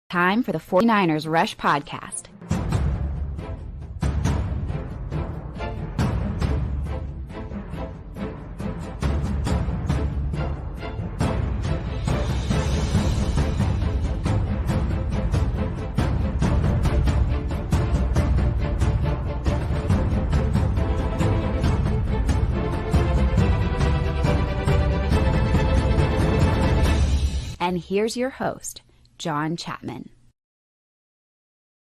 Time for the 49ers Rush Podcast. And here's your host, John Chapman.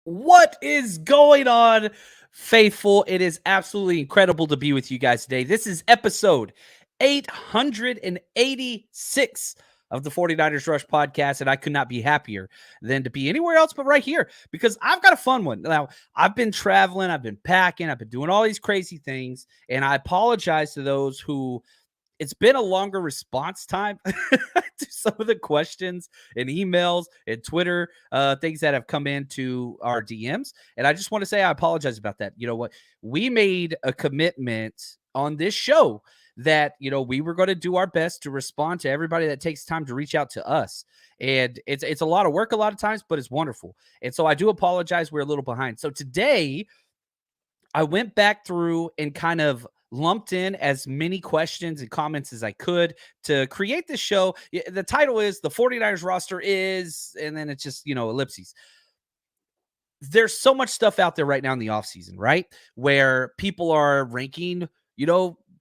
What is going on, faithful? It is absolutely incredible to be with you guys today. This is episode 886 of the 49ers Rush Podcast, and I could not be happier than to be anywhere else but right here because I've got a fun one. Now, I've been traveling, I've been packing, I've been doing all these crazy things, and I apologize to those who it's been a longer response time to some of the questions and emails and Twitter things that have come into our DMs. And I just want to say I apologize about that. You know what? We made a commitment on this show that, we were going to do our best to respond to everybody that takes time to reach out to us. And it's a lot of work a lot of times, but it's wonderful. And so I do apologize. We're a little behind. So today I went back through and kind of lumped in as many questions and comments as I could to create this show. The title is The 49ers Roster Is, and then it's just, ellipses. There's so much stuff out there right now in the offseason, right? Where people are ranking,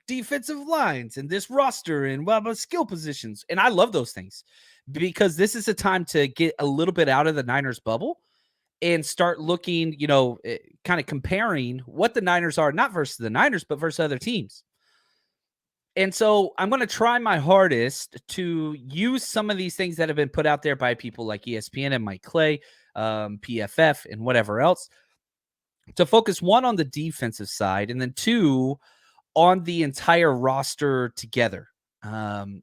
defensive lines and this roster and skill positions. And I love those things because this is a time to get a little bit out of the Niners bubble and start looking, kind of comparing what the Niners are, not versus the Niners, but versus other teams. And so I'm going to try my hardest to use some of these things that have been put out there by people like ESPN and Mike Clay, PFF, and whatever else, to focus one on the defensive side and then two on the entire roster together.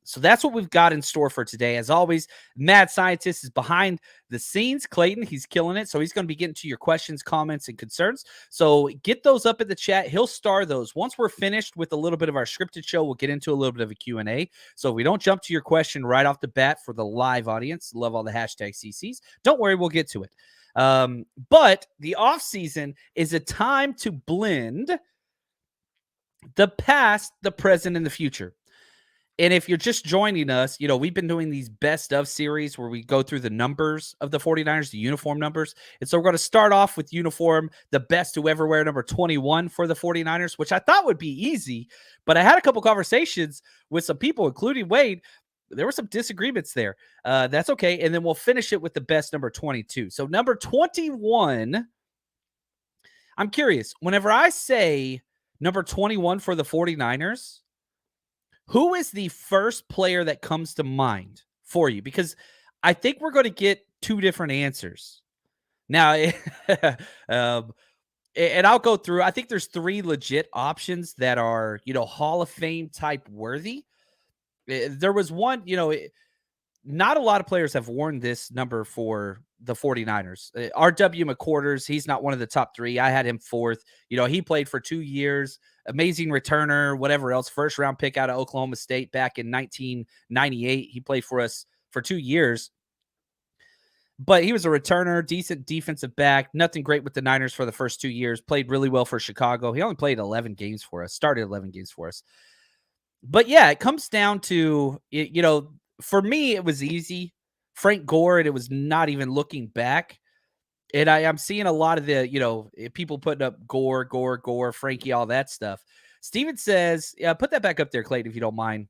So that's what we've got in store for today. As always, Mad Scientist is behind the scenes. Clayton, he's killing it. So he's going to be getting to your questions, comments, and concerns. So get those up in the chat. He'll star those. Once we're finished with a little bit of our scripted show, we'll get into a little bit of a Q&A. So if we don't jump to your question right off the bat for the live audience, love all the hashtag CCs, don't worry, we'll get to it. But the off season is a time to blend the past, the present, and the future. And if you're just joining us, we've been doing these best of series where we go through the numbers of the 49ers, the uniform numbers. And so we're going to start off with uniform, the best to ever wear, number 21 for the 49ers, which I thought would be easy. But I had a couple conversations with some people, including Wade. There were some disagreements there. That's okay. And then we'll finish it with the best number 22. So number 21, I'm curious. Whenever I say number 21 for the 49ers, who is the first player that comes to mind for you? Because I think we're going to get two different answers. Now, and I'll go through. I think there's three legit options that are, Hall of Fame type worthy. There was one, not a lot of players have worn this number for the 49ers. R.W. McQuarters, he's not one of the top three. I had him fourth. He played for 2 years. Amazing returner, whatever else. First round pick out of Oklahoma State back in 1998. He played for us for 2 years. But he was a returner, decent defensive back. Nothing great with the Niners for the first 2 years. Played really well for Chicago. He only played 11 games for us. Started 11 games for us. But yeah, it comes down to, for me, it was easy. Frank Gore, and it was not even looking back. And I'm seeing a lot of the, people putting up Gore, Frankie, all that stuff. Steven says, put that back up there, Clayton, if you don't mind.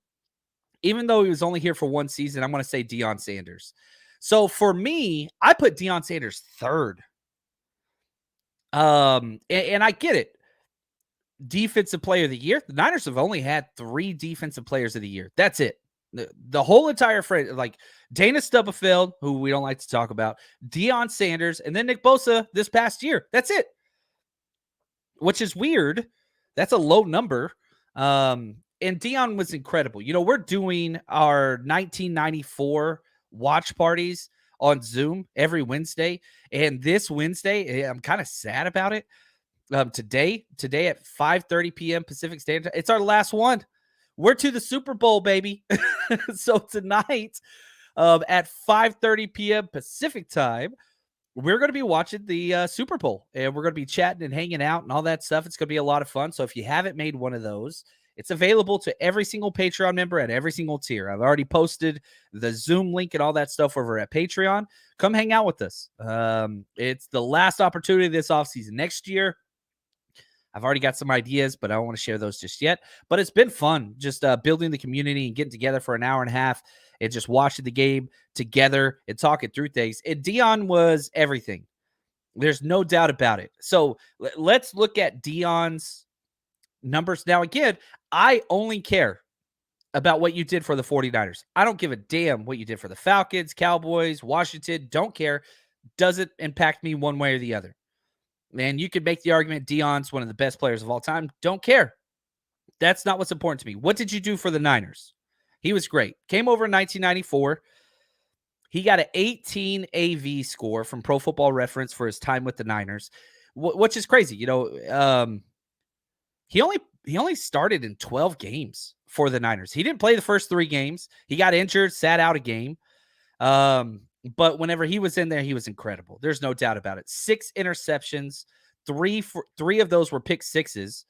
Even though he was only here for one season, I'm going to say Dion Sanders. So for me, I put Dion Sanders third. And I get it. Defensive player of the year. The Niners have only had 3 defensive players of the year. That's it. The whole entire frame, like Dana Stubblefield, who we don't like to talk about, Dion Sanders, and then Nick Bosa this past year. That's it. Which is weird. That's a low number. And Dion was incredible. We're doing our 1994 watch parties on Zoom every Wednesday. And this Wednesday, I'm kind of sad about it. Today at 5:30 p.m. Pacific Standard Time, it's our last one. We're to the Super Bowl, baby. So tonight at 5:30 p.m. Pacific time, we're going to be watching the Super Bowl, and we're going to be chatting and hanging out and all that stuff. It's going to be a lot of fun. So if you haven't made one of those, it's available to every single Patreon member at every single tier. I've already posted the Zoom link and all that stuff over at Patreon. Come hang out with us. It's the last opportunity this offseason. Next year, I've already got some ideas, but I don't want to share those just yet. But it's been fun just building the community and getting together for an hour and a half and just watching the game together and talking through things. And Dion was everything. There's no doubt about it. So let's look at Dion's numbers. Now, again, I only care about what you did for the 49ers. I don't give a damn what you did for the Falcons, Cowboys, Washington. Don't care. Doesn't impact me one way or the other. Man, you could make the argument Dion's one of the best players of all time. Don't care. That's not what's important to me. What did you do for the Niners? He was great. Came over in 1994. He got an 18 AV score from Pro Football Reference for his time with the Niners, which is crazy. You know, he only started in 12 games for the Niners. He didn't play the first 3 games. He got injured, sat out a game. But whenever he was in there, he was incredible. There's no doubt about it. 6 interceptions, 3 of those were pick sixes.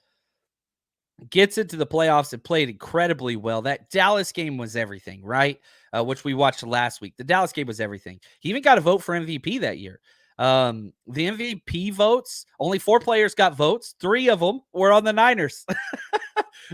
Gets into the playoffs and played incredibly well. That Dallas game was everything, right? Which we watched last week. The Dallas game was everything. He even got a vote for MVP that year. The MVP votes, only 4 players got votes. 3 of them were on the Niners.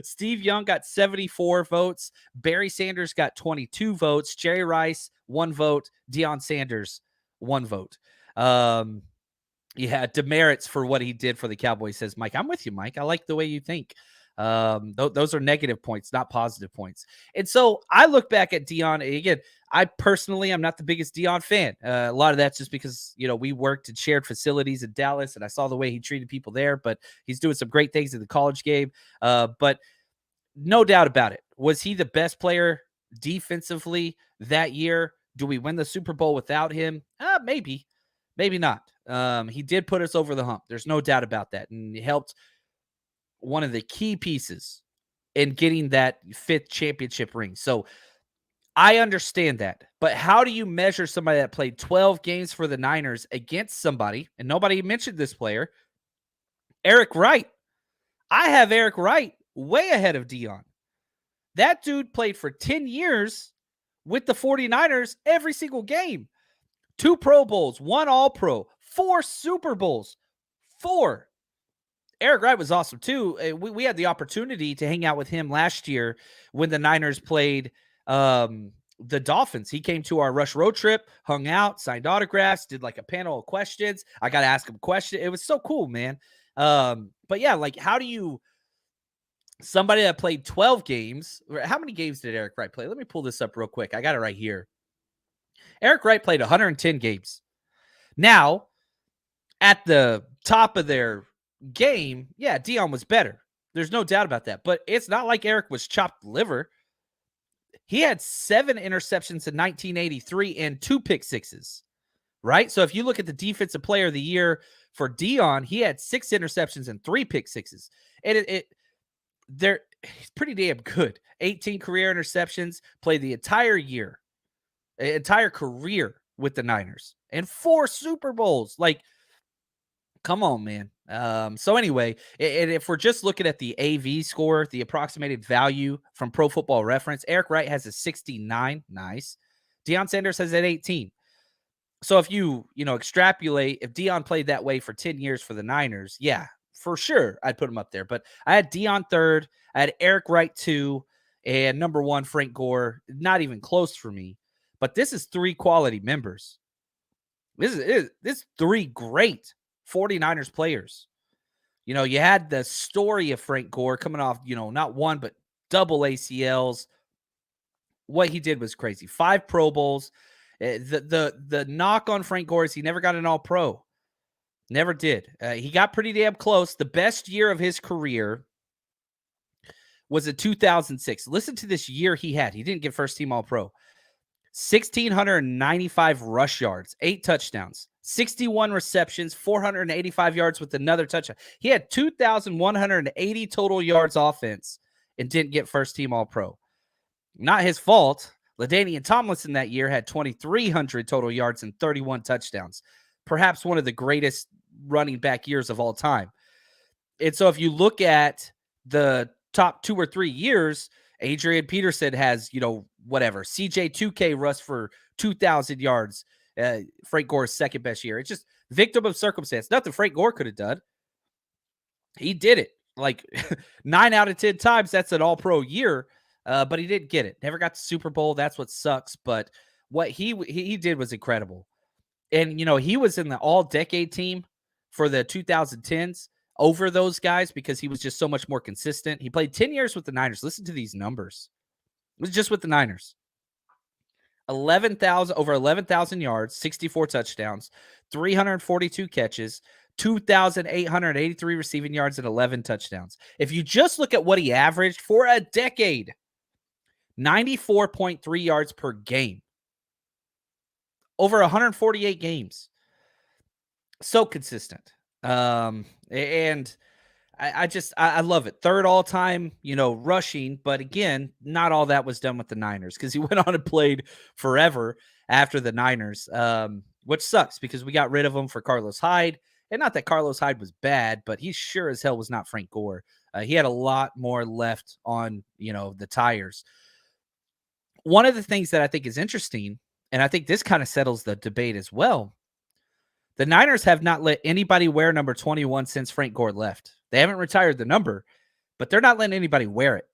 Steve Young got 74 votes. Barry Sanders got 22 votes. Jerry Rice, 1 vote. Dion Sanders, 1 vote. Yeah, demerits for what he did for the Cowboys, says Mike. I'm with you, Mike. I like the way you think. Those are negative points, not positive points. And so I look back at Dion again. I personally, I'm not the biggest Dion fan. A lot of that's just because, you know, we worked in shared facilities in Dallas and I saw the way he treated people there, but he's doing some great things in the college game. But no doubt about it. Was he the best player defensively that year? Do we win the Super Bowl without him? Maybe, maybe not. He did put us over the hump. There's no doubt about that. And he helped one of the key pieces in getting that 5th championship ring. So I understand that. But how do you measure somebody that played 12 games for the Niners against somebody, and nobody mentioned this player, Eric Wright? I have Eric Wright way ahead of Dion. That dude played for 10 years with the 49ers every single game. 2 Pro Bowls, 1 All-Pro, 4 Super Bowls, 4. Eric Wright was awesome too. We had the opportunity to hang out with him last year when the Niners played the Dolphins. He came to our Rush road trip, hung out, signed autographs, did like a panel of questions. I got to ask him questions. It was so cool, man. But yeah, like how do you, somebody that played 12 games, how many games did Eric Wright play? Let me pull this up real quick. I got it right here. Eric Wright played 110 games. Now, at the top of their game, yeah, Dion was better. There's no doubt about that. But it's not like Eric was chopped liver. He had 7 interceptions in 1983 and 2 pick sixes, right? So if you look at the defensive player of the year for Dion, he had 6 interceptions and 3 pick sixes. And he's pretty damn good. 18 career interceptions, played the entire year, entire career with the Niners, and 4 Super Bowls. Like, come on, man. So anyway, and if we're just looking at the AV score, the approximated value from Pro Football Reference, Eric Wright has a 69. Nice. Dion Sanders has an 18. So if you extrapolate, if Dion played that way for 10 years for the Niners, yeah, for sure, I'd put him up there. But I had Dion 3rd. I had Eric Wright 2, and number 1, Frank Gore. Not even close for me. But this is 3 quality members. This is 3 great 49ers players. You know, you had the story of Frank Gore coming off, not 1, but double ACLs. What he did was crazy. 5 Pro Bowls. The knock on Frank Gore is he never got an All-Pro. Never did. He got pretty damn close. The best year of his career was in 2006. Listen to this year he had. He didn't get first team All-Pro. 1,695 rush yards, 8 touchdowns, 61 receptions, 485 yards with another touchdown. He had 2,180 total yards offense and didn't get first team All-Pro. Not his fault. LaDainian Tomlinson that year had 2,300 total yards and 31 touchdowns. perhaps one of the greatest running back years of all time. And so if you look at the top 2 or 3 years, Adrian Peterson has, whatever, CJ 2K rushed for 2,000 yards. Frank Gore's second best year. It's just victim of circumstance. Nothing Frank Gore could have done. He did it. Like 9 out of 10 times, that's an all-pro year, but he didn't get it. Never got the Super Bowl. That's what sucks. But what he did was incredible. And, he was in the all-decade team for the 2010s over those guys because he was just so much more consistent. He played 10 years with the Niners. Listen to these numbers. It was just with the Niners. Over 11,000 yards, 64 touchdowns, 342 catches, 2,883 receiving yards, and 11 touchdowns. If you just look at what he averaged for a decade, 94.3 yards per game. Over 148 games. So consistent. And I love it. Third all time, rushing. But again, not all that was done with the Niners because he went on and played forever after the Niners, which sucks because we got rid of him for Carlos Hyde. And not that Carlos Hyde was bad, but he sure as hell was not Frank Gore. He had a lot more left on, the tires. One of the things that I think is interesting, and I think this kind of settles the debate as well, the Niners have not let anybody wear number 21 since Frank Gore left. They haven't retired the number, but they're not letting anybody wear it.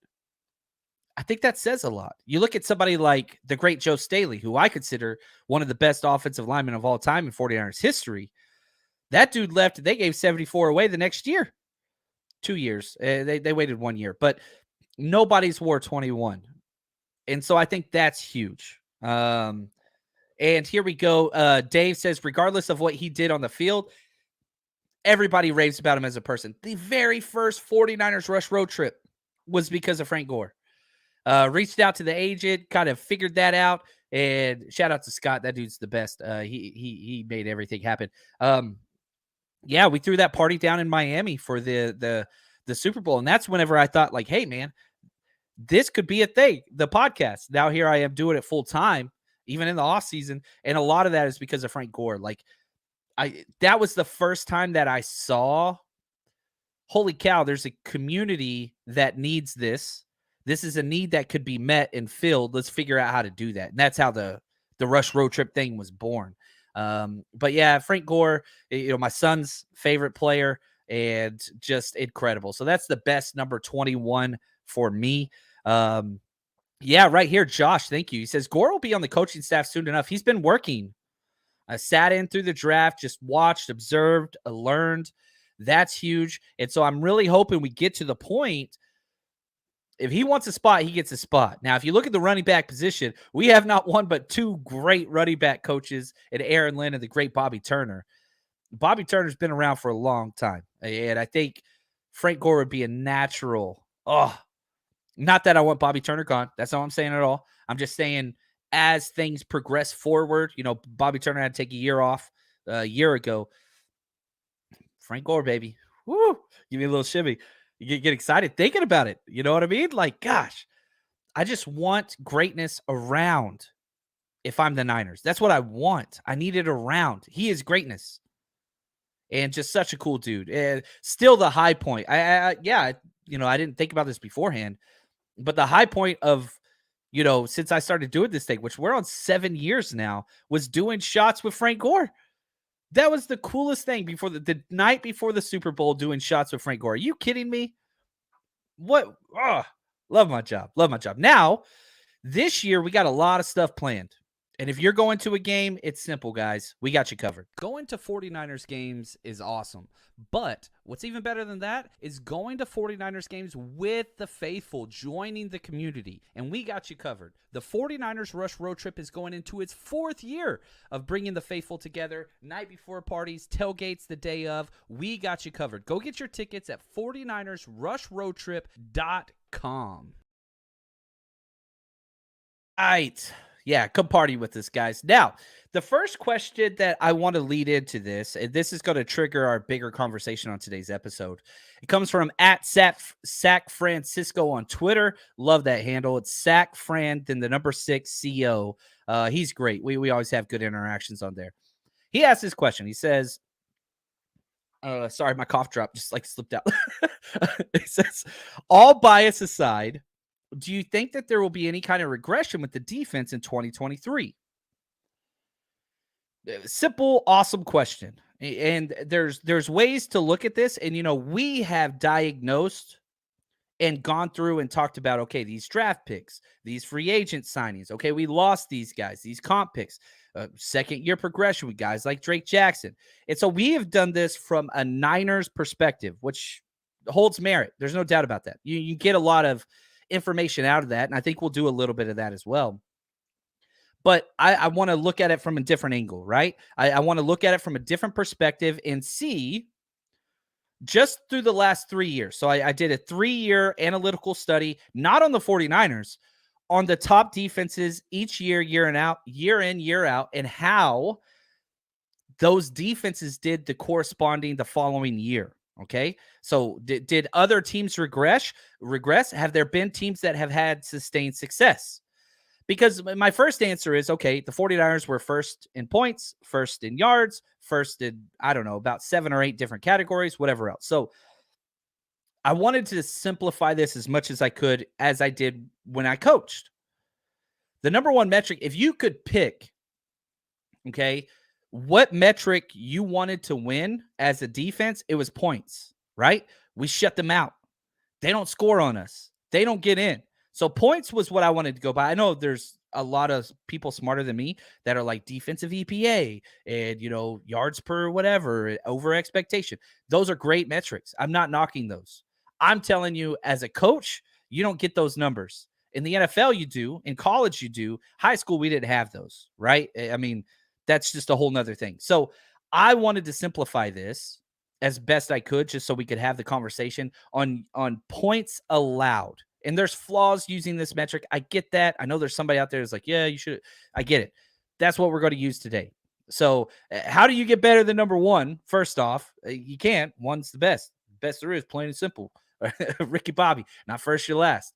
I think that says a lot. You look at somebody like the great Joe Staley, who I consider one of the best offensive linemen of all time in 49ers history. That dude left. They gave 74 away the next year. 2 years. They waited 1 year, but nobody's wore 21. And so I think that's huge. And here we go. Dave says, regardless of what he did on the field, everybody raves about him as a person. The very first 49ers rush road trip was because of Frank Gore. Reached out to the agent, kind of figured that out. And shout out to Scott. That dude's the best. He made everything happen. Yeah, we threw that party down in Miami for the Super Bowl. And that's whenever I thought, like, hey, man, this could be a thing, the podcast. Now here I am doing it full time, even in the off season. And a lot of that is because of Frank Gore. Like, that was the first time that I saw, holy cow, there's a community that needs this. This is a need that could be met and filled. Let's figure out how to do that. And that's how the rush road trip thing was born. But yeah, Frank Gore, my son's favorite player and just incredible. So that's the best number 21 for me. Yeah, right here, Josh, thank you. He says, Gore will be on the coaching staff soon enough. He's been working. I sat in through the draft, just watched, observed, learned. That's huge. And so I'm really hoping we get to the point. If he wants a spot, he gets a spot. Now, if you look at the running back position, we have not one but two great running back coaches in Aaron Lynn and the great Bobby Turner. Bobby Turner's been around for a long time. And I think Frank Gore would be a natural. Not that I want Bobby Turner gone. That's not what I'm saying at all. I'm just saying as things progress forward, Bobby Turner had to take a year off a year ago. Frank Gore, baby. Woo! Give me a little shimmy. You get excited thinking about it. You know what I mean? Like, gosh, I just want greatness around if I'm the Niners. That's what I want. I need it around. He is greatness. And just such a cool dude. And still the high point. I didn't think about this beforehand. But the high point of, since I started doing this thing, which we're on 7 years now, was doing shots with Frank Gore. That was the coolest thing before the night before the Super Bowl, doing shots with Frank Gore. Are you kidding me? What? Love my job. Love my job. Now, this year, we got a lot of stuff planned. And if you're going to a game, it's simple, guys. We got you covered. Going to 49ers games is awesome. But what's even better than that is going to 49ers games with the faithful, joining the community. And we got you covered. The 49ers Rush Road Trip is going into its 4th year of bringing the faithful together. Night before parties, tailgates the day of. We got you covered. Go get your tickets at 49ersrushroadtrip.com. All right. Yeah, come party with us, guys. Now, the first question that I want to lead into this, and this is going to trigger our bigger conversation on today's episode. It comes from @Sac Francisco on Twitter. Love that handle. It's Sac Fran, then the number 6 CO. He's great. We always have good interactions on there. He asked this question. He says, sorry, my cough drop just like slipped out. It says, all bias aside, do you think that there will be any kind of regression with the defense in 2023? Simple, awesome question. And there's ways to look at this. And, we have diagnosed and gone through and talked about, okay, these draft picks, these free agent signings. Okay, we lost these guys, these comp picks, second year progression with guys like Drake Jackson. And so we have done this from a Niners perspective, which holds merit. There's no doubt about that. You get a lot of information out of that. And I think we'll do a little bit of that as well. But I want to look at it from a different angle, right? I want to look at it from a different perspective and see just through the last 3 years. So I did a 3-year analytical study, not on the 49ers, on the top defenses each year, year in, year out, and how those defenses did the following year. Okay. So did other teams regress? Have there been teams that have had sustained success? Because my first answer is, okay, the 49ers were first in points, first in yards, first in, I don't know, about 7 or 8 different categories, whatever else. So I wanted to simplify this as much as I could, as I did when I coached. The number one metric, if you could pick, okay, what metric you wanted to win as a defense, it was points, right? We shut them out. They don't score on us. They don't get in. So points was what I wanted to go by. I know there's a lot of people smarter than me that are like defensive EPA and, yards per whatever, over expectation. Those are great metrics. I'm not knocking those. I'm telling you, as a coach, you don't get those numbers. In the NFL, you do. In college, you do. High school, we didn't have those, right? I mean, that's just a whole nother thing. So I wanted to simplify this as best I could, just so we could have the conversation on points allowed. And there's flaws using this metric. I get that. I know there's somebody out there who's like, yeah, you should. I get it. That's what we're going to use today. So how do you get better than number one? First off, you can't. One's the best. Best there is, plain and simple. Ricky Bobby, not first, you're last.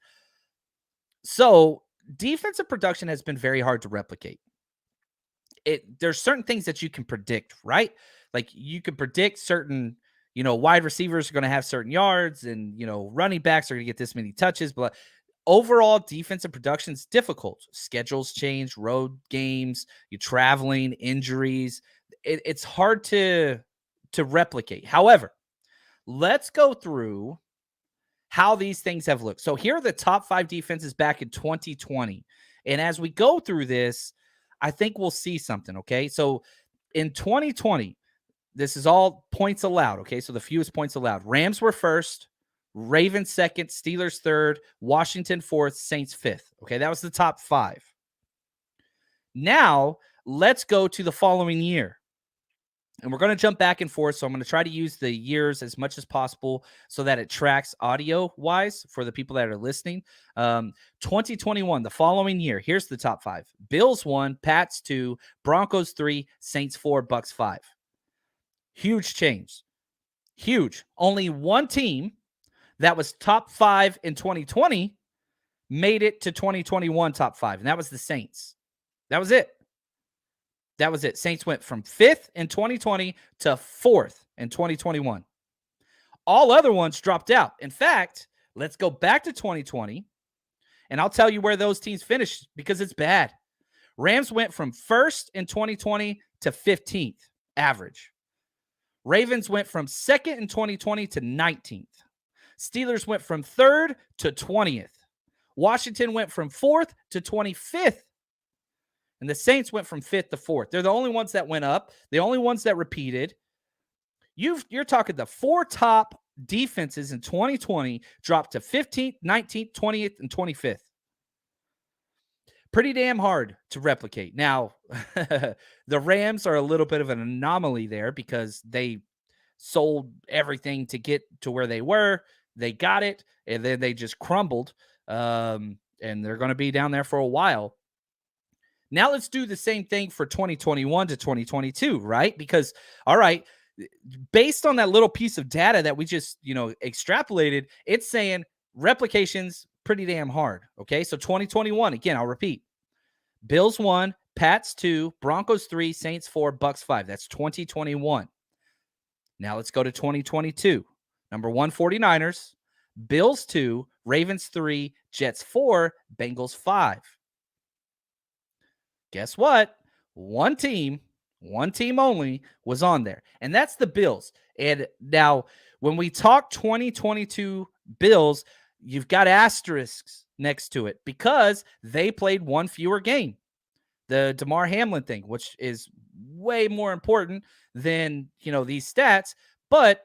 So defensive production has been very hard to replicate. There's certain things that you can predict, right? Like you can predict certain, wide receivers are going to have certain yards and, running backs are going to get this many touches. But overall defensive production is difficult. Schedules change, road games, you're traveling, injuries. It's hard to replicate. However, let's go through how these things have looked. So here are the top 5 defenses back in 2020. And as we go through this, I think we'll see something, okay? So in 2020, this is all points allowed, okay? So the fewest points allowed. Rams were first, Ravens second, Steelers third, Washington fourth, Saints fifth. Okay, that was the top 5. Now, let's go to the following year. And we're going to jump back and forth, so I'm going to try to use the years as much as possible so that it tracks audio-wise for the people that are listening. 2021, the following year, here's the top 5. Bills 1, Pats 2, Broncos 3, Saints 4, Bucks 5. Huge change. Huge. Only one team that was top 5 in 2020 made it to 2021 top 5, and that was the Saints. That was it. That was it. Saints went from 5th in 2020 to 4th in 2021. All other ones dropped out. In fact, let's go back to 2020, and I'll tell you where those teams finished because it's bad. Rams went from 1st in 2020 to 15th average. Ravens went from 2nd in 2020 to 19th. Steelers went from 3rd to 20th. Washington went from 4th to 25th. And the Saints went from 5th to 4th. They're the only ones that went up, the only ones that repeated. You're talking the 4 top defenses in 2020 dropped to 15th, 19th, 20th, and 25th. Pretty damn hard to replicate. Now, the Rams are a little bit of an anomaly there because they sold everything to get to where they were. They got it, and then they just crumbled. And they're going to be down there for a while. Now let's do the same thing for 2021 to 2022, right? Because, all right, based on that little piece of data that we just, extrapolated, it's saying replication's pretty damn hard, okay? So 2021, again, I'll repeat. Bills 1, Pats 2, Broncos 3, Saints 4, Bucks 5. That's 2021. Now let's go to 2022. Number 1, 49ers, Bills 2, Ravens 3, Jets 4, Bengals 5. Guess what? One team only was on there, and that's the Bills. And now when we talk 2022 Bills, you've got asterisks next to it because they played one fewer game. The Damar Hamlin thing, which is way more important than, these stats, but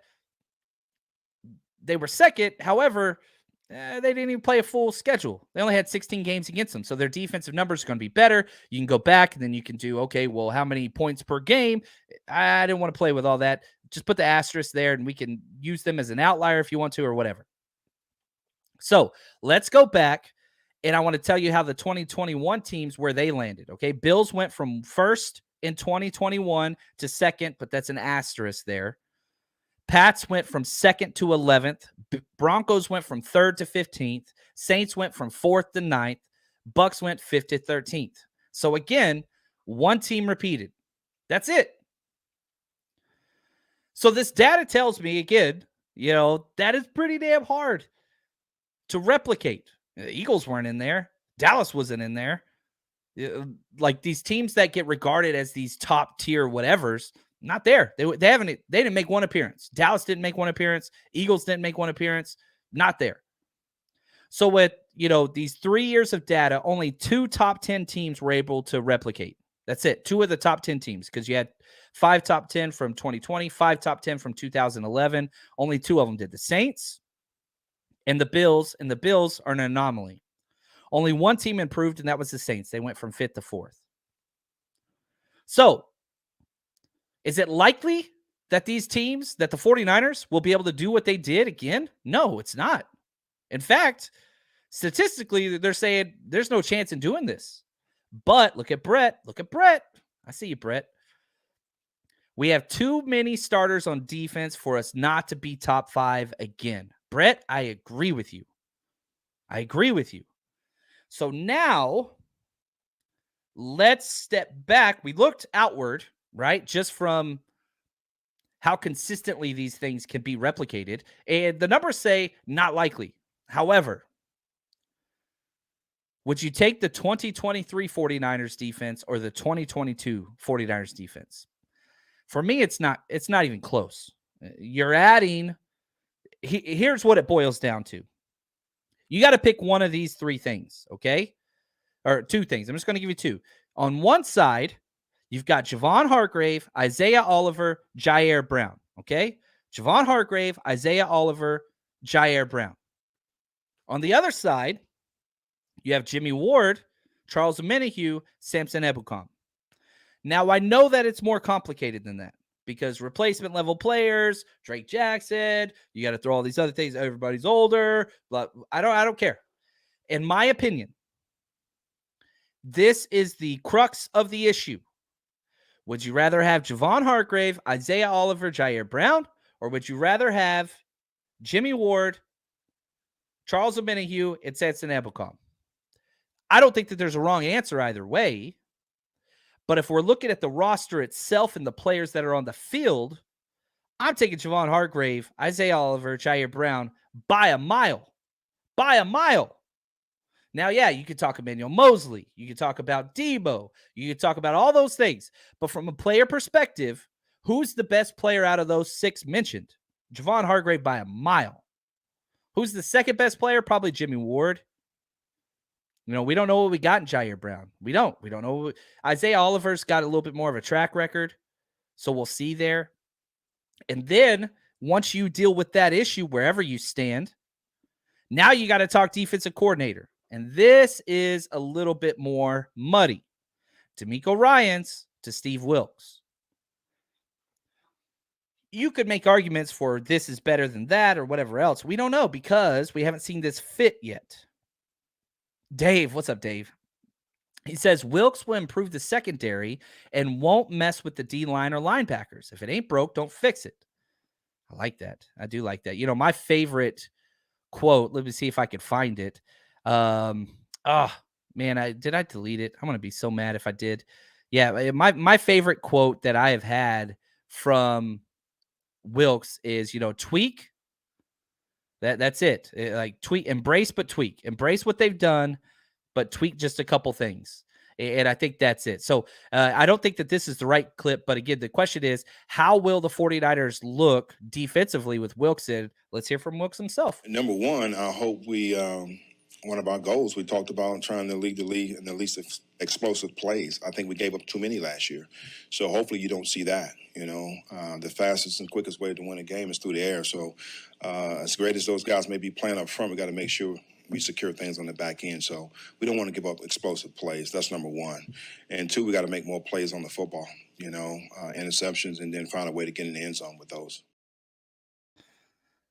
they were second. However, they didn't even play a full schedule. They only had 16 games against them. So their defensive numbers are going to be better. You can go back and then you can do, okay, well, how many points per game? I didn't want to play with all that. Just put the asterisk there and we can use them as an outlier if you want to or whatever. So let's go back. And I want to tell you how the 2021 teams, where they landed. Okay. Bills went from first in 2021 to second, but that's an asterisk there. Pats went from 2nd to 11th. Broncos went from 3rd to 15th. Saints went from 4th to 9th. Bucks went 5th to 13th. So again, one team repeated. That's it. So this data tells me, again, that is pretty damn hard to replicate. The Eagles weren't in there. Dallas wasn't in there. Like these teams that get regarded as these top tier whatevers, not there. They didn't make one appearance. Dallas didn't make one appearance. Eagles didn't make one appearance. Not there. So with, these 3 years of data, only 2 top 10 teams were able to replicate. That's it. 2 of the top 10 teams, because you had 5 top 10 from 2020, 5 top 10 from 2011. Only 2 of them did. The Saints and the Bills, are an anomaly. Only one team improved, and that was the Saints. They went from 5th to 4th. So, is it likely that these teams, that the 49ers will be able to do what they did again? No, it's not. In fact, statistically, they're saying there's no chance in doing this. But look at Brett. I see you, Brett. We have too many starters on defense for us not to be top 5 again. Brett, I agree with you. So now, let's step back. We looked outward, right? Just from how consistently these things can be replicated. And the numbers say not likely. However, would you take the 2023 49ers defense or the 2022 49ers defense? For me, it's not even close. You're adding, here's what it boils down to. You got to pick one of these 3 things, okay? Or 2 things. I'm just going to give you 2. On one side, you've got Javon Hargrave, Isaiah Oliver, Ji'Ayir Brown, okay? Javon Hargrave, Isaiah Oliver, Ji'Ayir Brown. On the other side, you have Jimmy Ward, Charles Omenihu, Samson Ebukam. Now, I know that it's more complicated than that because replacement level players, Drake Jackson, you got to throw all these other things. Everybody's older. But I don't care. In my opinion, this is the crux of the issue. Would you rather have Javon Hargrave, Isaiah Oliver, Ji'Ayir Brown, or would you rather have Jimmy Ward, Charles Omenihu, and Samson Ebukam? I don't think that there's a wrong answer either way. But if we're looking at the roster itself and the players that are on the field, I'm taking Javon Hargrave, Isaiah Oliver, Ji'Ayir Brown by a mile. Now, yeah, you could talk Emmanuel Mosley. You could talk about Debo. You could talk about all those things. But from a player perspective, who's the best player out of those 6 mentioned? Javon Hargrave by a mile. Who's the second best player? Probably Jimmy Ward. We don't know what we got in Ji'Ayir Brown. We don't know. Isaiah Oliver's got a little bit more of a track record, so we'll see there. And then once you deal with that issue, wherever you stand, now you got to talk defensive coordinator. And this is a little bit more muddy. D'Amico Ryans to Steve Wilks. You could make arguments for this is better than that or whatever else. We don't know because we haven't seen this fit yet. Dave, what's up, Dave? He says Wilks will improve the secondary and won't mess with the D-line or linebackers. If it ain't broke, don't fix it. I like that. I do like that. My favorite quote, let me see if I can find it. Man, did I delete it? I'm going to be so mad if I did. Yeah, my favorite quote that I have had from Wilks is, tweak. That's it. Like tweak, embrace, but tweak. Embrace what they've done, but tweak just a couple things. And I think that's it. So I don't think that this is the right clip. But again, the question is, how will the 49ers look defensively with Wilks in? Let's hear from Wilks himself. Number one, I hope one of our goals we talked about trying to lead the league in the least explosive plays. I think we gave up too many last year. So hopefully you don't see that. The fastest and quickest way to win a game is through the air. So as great as those guys may be playing up front, we got to make sure we secure things on the back end. So we don't want to give up explosive plays. That's number one. And two, we got to make more plays on the football, interceptions, and then find a way to get in the end zone with those.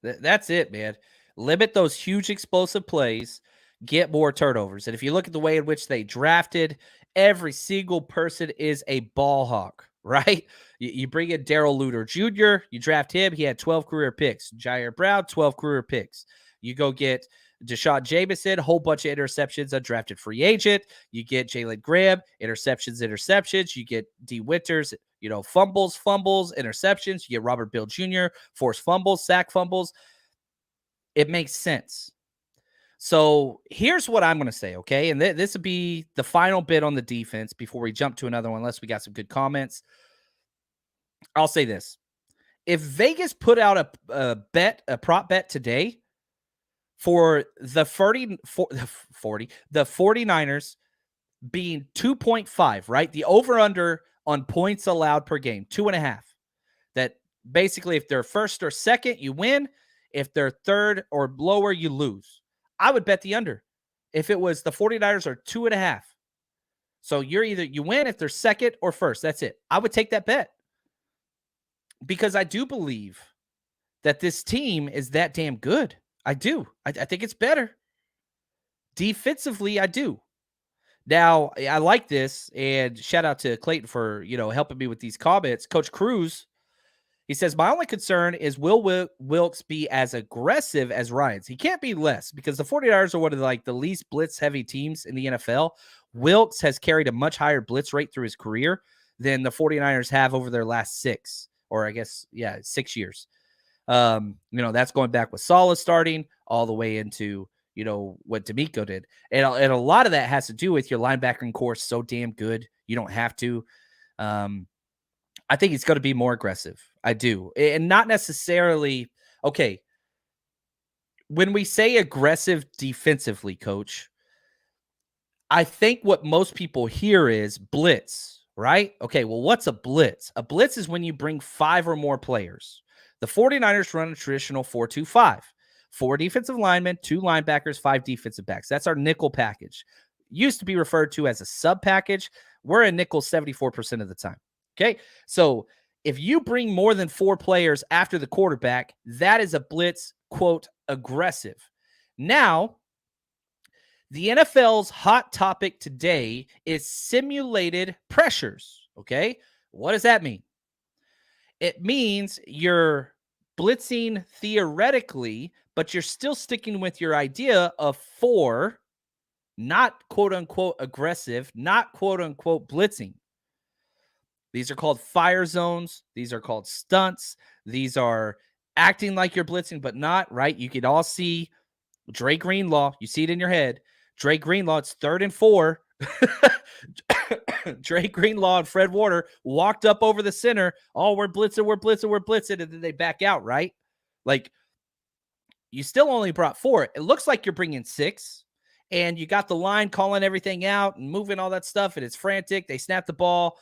That's it, man. Limit those huge explosive plays, get more turnovers. And if you look at the way in which they drafted, every single person is a ball hawk, right? You bring in Darrell Luter Jr., you draft him, he had 12 career picks. Ji'Ayir Brown, 12 career picks. You go get Deshaun Jameson, whole bunch of interceptions, undrafted free agent. You get Jalen Graham, interceptions. You get D. Winters, fumbles, interceptions. You get Robert Bill Jr., forced fumbles, sack fumbles. It makes sense. So here's what I'm going to say, okay? And this would be the final bit on the defense before we jump to another one, unless we got some good comments. I'll say this. If Vegas put out a prop bet today for the 49ers being 2.5, right? The over-under on points allowed per game, 2.5. That basically if they're first or second, you win. If they're third or lower, you lose. I would bet the under. If it was the 49ers are 2.5. So you win if they're second or first. That's it. I would take that bet. Because I do believe that this team is that damn good. I do. I think it's better. Defensively, I do. Now, I like this, and shout out to Clayton for, helping me with these comments. Coach Cruz, he says, my only concern is will Wilks be as aggressive as Ryans? He can't be less because the 49ers are one of the least blitz-heavy teams in the NFL. Wilks has carried a much higher blitz rate through his career than the 49ers have over their last 6 years. That's going back with Saleh starting all the way into, what D'Amico did. And a lot of that has to do with your linebacking core so damn good. You don't have to. I think it's going to be more aggressive. I do. And not necessarily, okay, when we say aggressive defensively, Coach, I think what most people hear is blitz, right? Okay, well, what's a blitz? A blitz is when you bring 5 or more players. The 49ers run a traditional 4-2-5. 4 defensive linemen, 2 linebackers, 5 defensive backs. That's our nickel package. Used to be referred to as a sub package. We're a nickel 74% of the time. Okay, so if you bring more than 4 players after the quarterback, that is a blitz, quote, aggressive. Now, the NFL's hot topic today is simulated pressures. Okay, what does that mean? It means you're blitzing theoretically, but you're still sticking with your idea of 4, not quote unquote aggressive, not quote unquote blitzing. These are called fire zones. These are called stunts. These are acting like you're blitzing, but not, right? You could all see Dre Greenlaw. You see it in your head. Dre Greenlaw, it's 3rd and 4. Dre Greenlaw and Fred Warner walked up over the center. Oh, we're blitzing. And then they back out, right? Like, you still only brought 4. It looks like you're bringing 6. And you got the line calling everything out and moving all that stuff. And it's frantic. They snap the ball.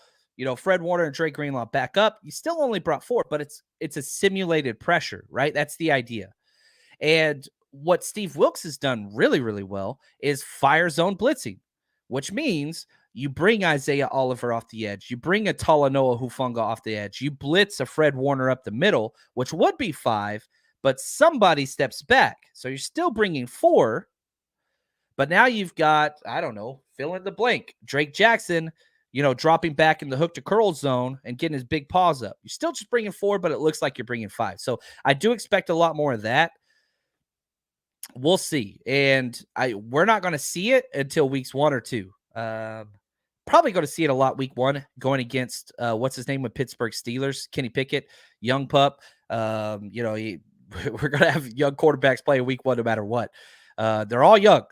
Fred Warner and Dre Greenlaw back up. You still only brought 4, but it's a simulated pressure, right? That's the idea. And what Steve Wilks has done really, really well is fire zone blitzing, which means you bring Isaiah Oliver off the edge. You bring a Talanoa Hufanga off the edge. You blitz a Fred Warner up the middle, which would be 5, but somebody steps back. So you're still bringing 4, but now you've got, I don't know, fill in the blank. Drake Jackson, dropping back in the hook to curl zone and getting his big paws up. You're still just bringing 4, but it looks like you're bringing 5. So I do expect a lot more of that. we'll see. And we're not going to see it until weeks 1 or 2. Probably going to see it a lot week 1 going against what's his name with Pittsburgh Steelers, Kenny Pickett, young pup. We're going to have young quarterbacks play week 1 no matter what. They're all young.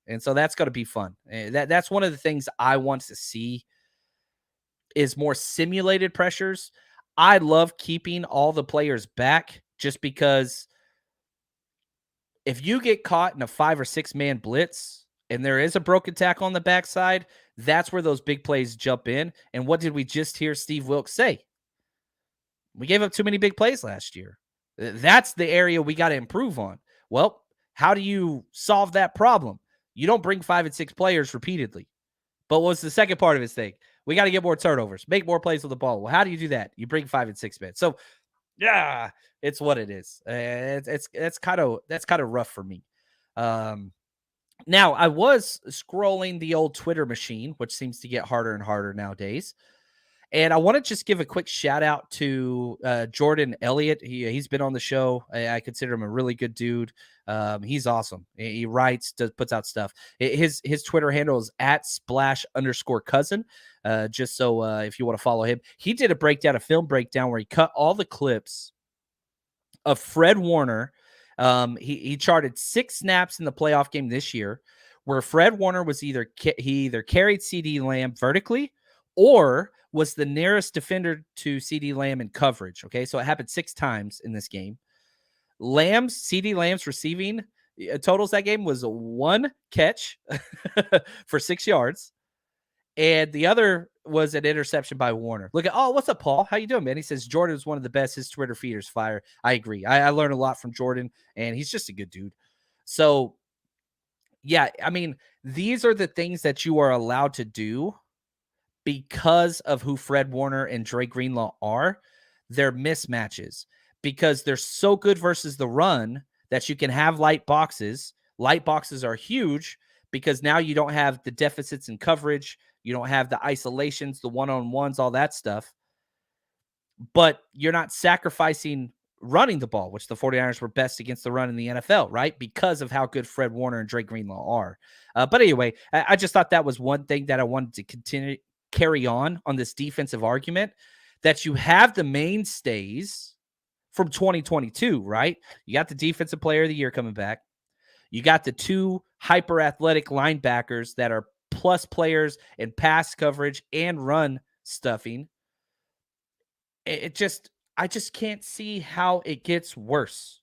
And so that's going to be fun. And that's one of the things I want to see is more simulated pressures. I love keeping all the players back just because if you get caught in a 5 or 6 man blitz and there is a broken tackle on the backside, that's where those big plays jump in. And what did we just hear Steve Wilkes say? We gave up too many big plays last year. That's the area we got to improve on. Well, how do you solve that problem? You don't bring 5 and 6 players repeatedly. But what's the second part of his thing? We got to get more turnovers, make more plays with the ball. Well, how do you do that? You bring 5 and 6 men. So, yeah, it's what it is. It's kind of rough for me. Now, I was scrolling the old Twitter machine, which seems to get harder and harder nowadays. And I want to just give a quick shout out to Jordan Elliott. He's been on the show. I consider him a really good dude. He's awesome. He writes, puts out stuff. His Twitter handle is @splash_cousin. Just so if you want to follow him, he did a film breakdown where he cut all the clips of Fred Warner. He charted 6 snaps in the playoff game this year where Fred Warner was either carried CD Lamb vertically or was the nearest defender to CD Lamb in coverage. Okay, so it happened 6 times in this game. CD Lamb's receiving totals that game was 1 catch for 6 yards. And the other was an interception by Warner. Look at, what's up, Paul? How you doing, man? He says Jordan is one of the best. His Twitter feeder's fire. I agree. I learned a lot from Jordan, and he's just a good dude. So, yeah, I mean, these are the things that you are allowed to do because of who Fred Warner and Dre Greenlaw are. They're mismatches because they're so good versus the run that you can have light boxes. Light boxes are huge because now you don't have the deficits in coverage. You don't have the isolations, the one-on-ones, all that stuff. But you're not sacrificing running the ball, which the 49ers were best against the run in the NFL, right? Because of how good Fred Warner and Drake Greenlaw are. But anyway, I just thought that was one thing that I wanted to carry on this defensive argument, that you have the mainstays from 2022, right? You got the defensive player of the year coming back. You got the 2 hyper-athletic linebackers that are plus players in pass coverage and run stuffing. I just can't see how it gets worse.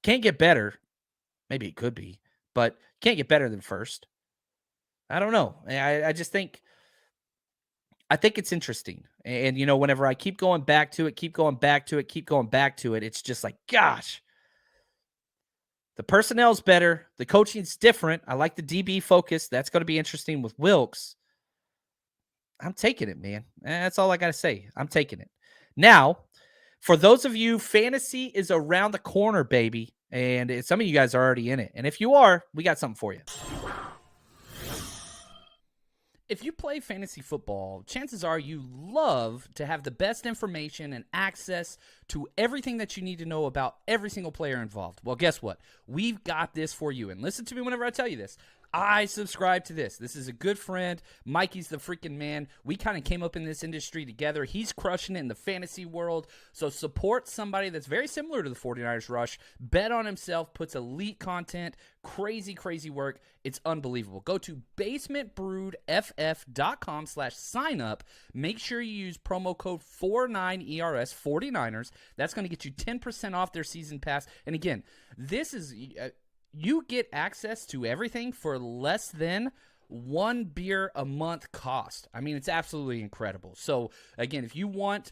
Can't get better. Maybe it could be, but can't get better than first. I don't know. I just think it's interesting. And, whenever I keep going back to it, it's just like, gosh, the personnel's better. The coaching's different. I like the DB focus. That's going to be interesting with Wilkes. I'm taking it, man. That's all I got to say. I'm taking it. Now, for those of you, fantasy is around the corner, baby. And some of you guys are already in it. And if you are, we got something for you. If you play fantasy football, chances are you love to have the best information and access to everything that you need to know about every single player involved. Well, guess what? We've got this for you. And listen to me whenever I tell you this. I subscribe to this. This is a good friend. Mikey's the freaking man. We kind of came up in this industry together. He's crushing it in the fantasy world. So support somebody that's very similar to the 49ers Rush. Bet on himself, puts elite content, crazy, crazy work. It's unbelievable. Go to basementbrewedff.com/signup. Make sure you use promo code 49ERS, 49ers. That's going to get you 10% off their season pass. And again, this is... you get access to everything for less than 1 beer a month cost. I mean, it's absolutely incredible. So, again, if you want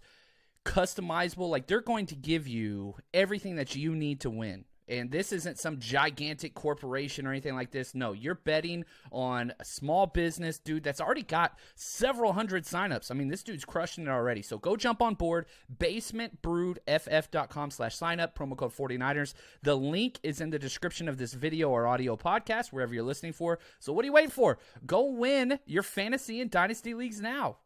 customizable, they're going to give you everything that you need to win. And this isn't some gigantic corporation or anything like this. No, you're betting on a small business, dude, that's already got several hundred signups. I mean, this dude's crushing it already. So go jump on board, basementbrewedff.com/signup, promo code 49ers. The link is in the description of this video or audio podcast, wherever you're listening for. So what are you waiting for? Go win your fantasy and dynasty leagues now.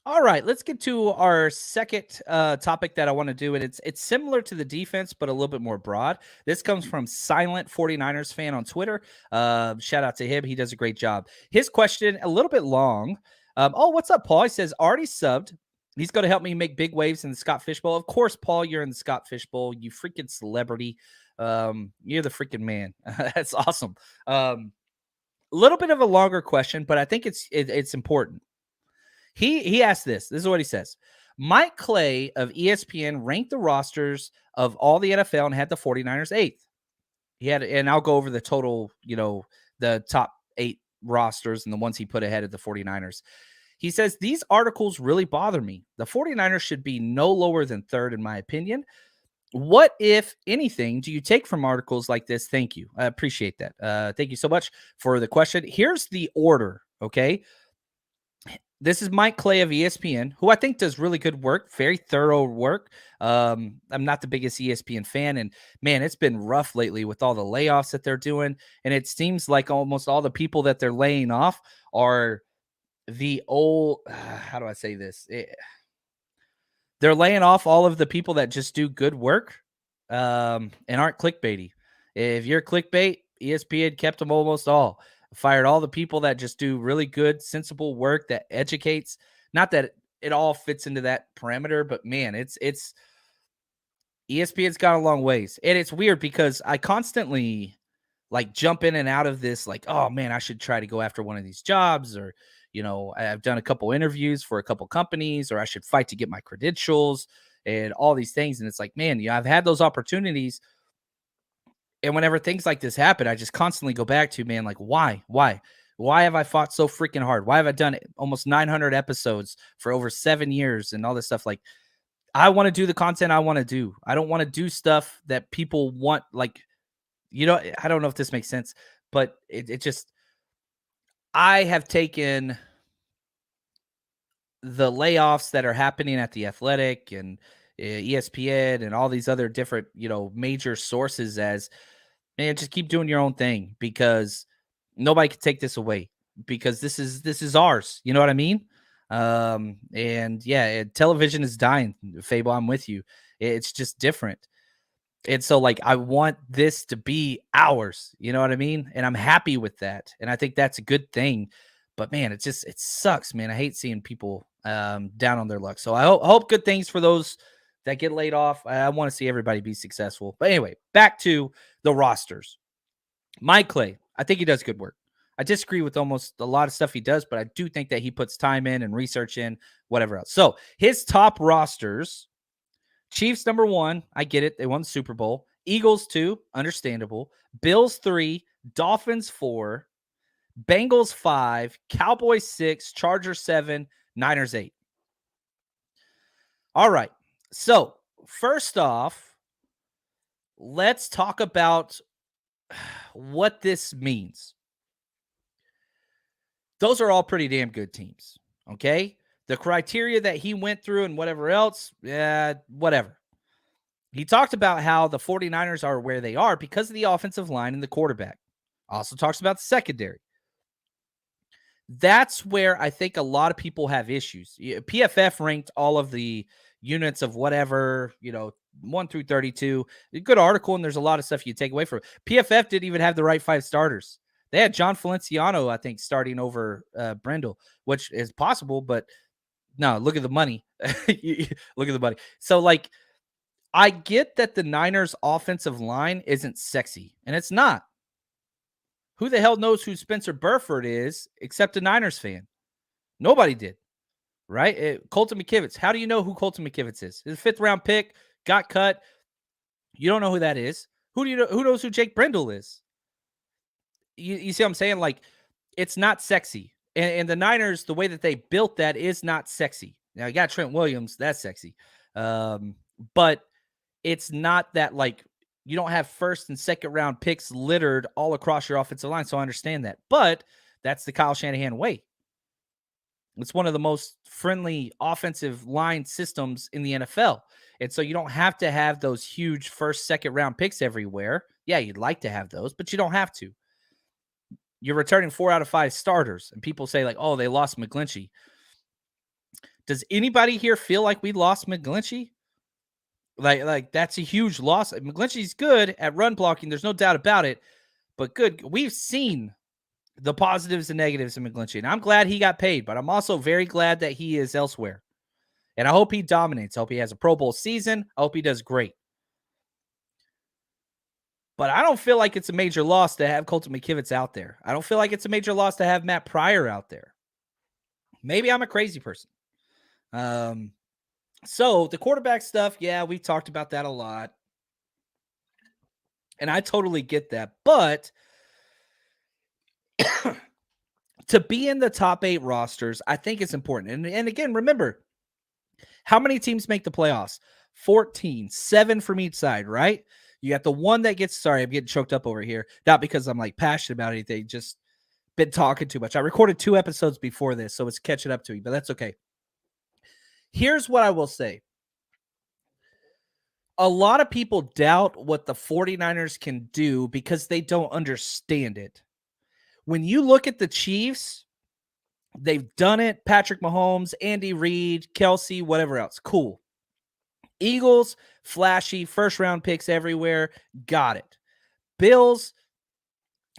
All right, let's get to our second topic that I want to do, and it's similar to the defense, but a little bit more broad. This comes from Silent 49ers fan on Twitter. Shout out to him. He does a great job. His question, a little bit long. What's up, Paul? He says, already subbed. He's going to help me make big waves in the Scott Fish Bowl. Of course, Paul, you're in the Scott Fish Bowl. You freaking celebrity. You're the freaking man. That's awesome. A little bit of a longer question, but I think it's important. He asked this. This is what he says. Mike Clay of ESPN ranked the rosters of all the NFL and had the 49ers 8th. And I'll go over the total, the top 8 rosters and the ones he put ahead of the 49ers. He says, these articles really bother me. The 49ers should be no lower than 3rd, in my opinion. What, if anything, do you take from articles like this? Thank you. I appreciate that. Thank you so much for the question. Here's the order, okay? This is Mike Clay of ESPN, who I think does really good work, very thorough work. I'm not the biggest ESPN fan, and man, it's been rough lately with all the layoffs that they're doing. And it seems like almost all the people that they're laying off are the old, how do I say this? They're laying off all of the people that just do good work and aren't clickbaity. If you're clickbait, ESPN kept them almost all. Fired all the people that just do really good, sensible work that educates. Not that it all fits into that parameter, but man, it's ESPN's got a long ways. And it's weird because I constantly like jump in and out of this, like, oh man, I should try to go after one of these jobs, or I've done a couple interviews for a couple companies, or I should fight to get my credentials and all these things. And it's like, man, I've had those opportunities. And whenever things like this happen, I just constantly go back to, man, like, why have I fought so freaking hard? Why have I done almost 900 episodes for over 7 years and all this stuff? Like, I want to do the content I want to do. I don't want to do stuff that people want. Like, I don't know if this makes sense, but it just, I have taken the layoffs that are happening at The Athletic and ESPN and all these other different, major sources as, man, just keep doing your own thing, because nobody can take this away, because this is ours. You know what I mean? And yeah, television is dying. Fable, I'm with you. It's just different. And so, like, I want this to be ours. You know what I mean? And I'm happy with that. And I think that's a good thing. But man, it sucks, man. I hate seeing people down on their luck. So I hope good things for those that get laid off. I want to see everybody be successful. But anyway, back to the rosters. Mike Clay, I think he does good work. I disagree with almost a lot of stuff he does, but I do think that he puts time in and research in, whatever else. So his top rosters: Chiefs number 1, I get it. They won the Super Bowl. Eagles 2, understandable. Bills 3, Dolphins 4, Bengals 5, Cowboys 6, Chargers 7, Niners 8. All right. So first off, let's talk about what this means. Those are all pretty damn good teams. Okay. The criteria that he went through and whatever else, whatever. He talked about how the 49ers are where they are because of the offensive line and the quarterback. Also talks about the secondary. That's where I think a lot of people have issues. PFF ranked all of the units of whatever, 1 through 32. A good article, and there's a lot of stuff you take away from it. PFF didn't even have the right 5 starters. They had John Feliciano, I think, starting over Brendel, which is possible, but no, look at the money. Look at the money. So, like, I get that the Niners' offensive line isn't sexy, and it's not. Who the hell knows who Spencer Burford is except a Niners fan? Nobody did, right? Colton McKivitz. How do you know who Colton McKivitz is? His 5th-round pick, got cut. You don't know who that is. Who do you know? Who knows who Jake Brendel is? You see what I'm saying? Like, it's not sexy. And the Niners, the way that they built that is not sexy. Now, you got Trent Williams. That's sexy. But it's not that, like, you don't have 1st and 2nd round picks littered all across your offensive line. So I understand that. But that's the Kyle Shanahan way. It's one of the most friendly offensive line systems in the NFL. And so you don't have to have those huge 1st, 2nd round picks everywhere. Yeah, you'd like to have those, but you don't have to. You're returning 4 out of 5 starters. And people say, like, oh, they lost McGlinchey. Does anybody here feel like we lost McGlinchey? Like that's a huge loss. McGlinchey's good at run blocking. There's no doubt about it. But good, we've seen the positives and negatives in McGlinchey, and I'm glad he got paid. But I'm also very glad that he is elsewhere, and I hope he dominates. I hope he has a Pro Bowl season. I hope he does great. But I don't feel like it's a major loss to have Colton McKivitz out there. I don't feel like it's a major loss to have Matt Pryor out there. Maybe I'm a crazy person. So the quarterback stuff, yeah, we've talked about that a lot. And I totally get that. But to be in the top 8 rosters, I think it's important. And again, remember, how many teams make the playoffs? 14, 7 from each side, right? You got the one that gets, sorry, I'm getting choked up over here. Not because I'm like passionate about anything, just been talking too much. I recorded 2 episodes before this, so it's catching up to me, but that's okay. Here's what I will say. A lot of people doubt what the 49ers can do because they don't understand it. When you look at the Chiefs, they've done it. Patrick Mahomes, Andy Reid, Kelsey, whatever else. Cool. Eagles, flashy, first-round picks everywhere. Got it. Bills,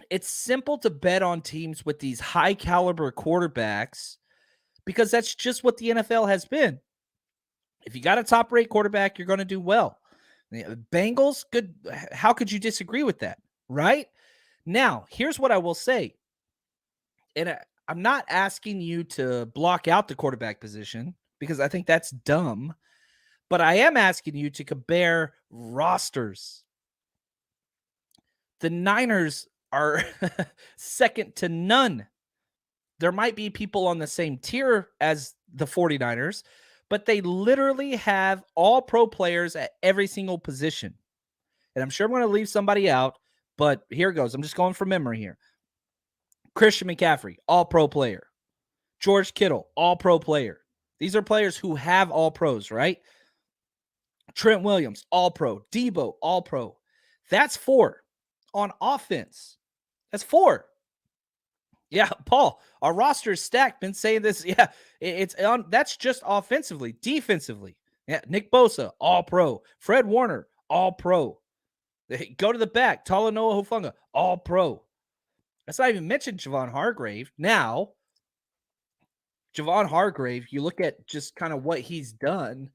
it's simple to bet on teams with these high-caliber quarterbacks because that's just what the NFL has been. If you got a top-rate quarterback, you're going to do well. Bengals, good. How could you disagree with that, right? Now, here's what I will say. And I'm not asking you to block out the quarterback position because I think that's dumb. But I am asking you to compare rosters. The Niners are second to none. There might be people on the same tier as the 49ers, but they literally have all pro players at every single position. And I'm sure I'm going to leave somebody out, but here it goes. I'm just going from memory here. Christian McCaffrey, all pro player. George Kittle, all pro player. These are players who have all pros, right? Trent Williams, all pro. Debo, all pro. That's 4 on offense. That's 4. Yeah, Paul, our roster is stacked. Been saying this. Yeah, it's on. That's just offensively. Defensively, yeah, Nick Bosa, all pro. Fred Warner, all pro. Go to the back. Talanoa Hufanga, all pro. That's not even mentioned Javon Hargrave. Now, Javon Hargrave, you look at just kind of what he's done.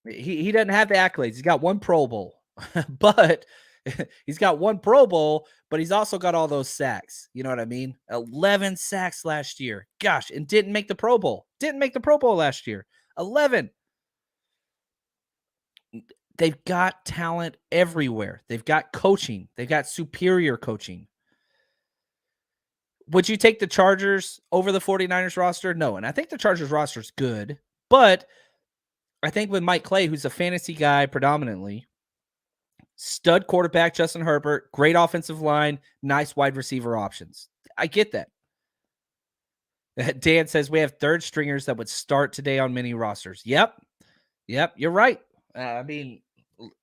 He doesn't have the accolades. He's got 1 Pro Bowl, but he's got 1 Pro Bowl, but he's also got all those sacks. You know what I mean? 11 sacks last year. Gosh, and didn't make the Pro Bowl. Didn't make the Pro Bowl last year. 11. They've got talent everywhere. They've got coaching. They've got superior coaching. Would you take the Chargers over the 49ers roster? No, and I think the Chargers roster is good, but I think with Mike Clay, who's a fantasy guy predominantly, stud quarterback Justin Herbert, great offensive line, nice wide receiver options. I get that. Dan says we have 3rd stringers that would start today on many rosters. Yep, you're right. I mean,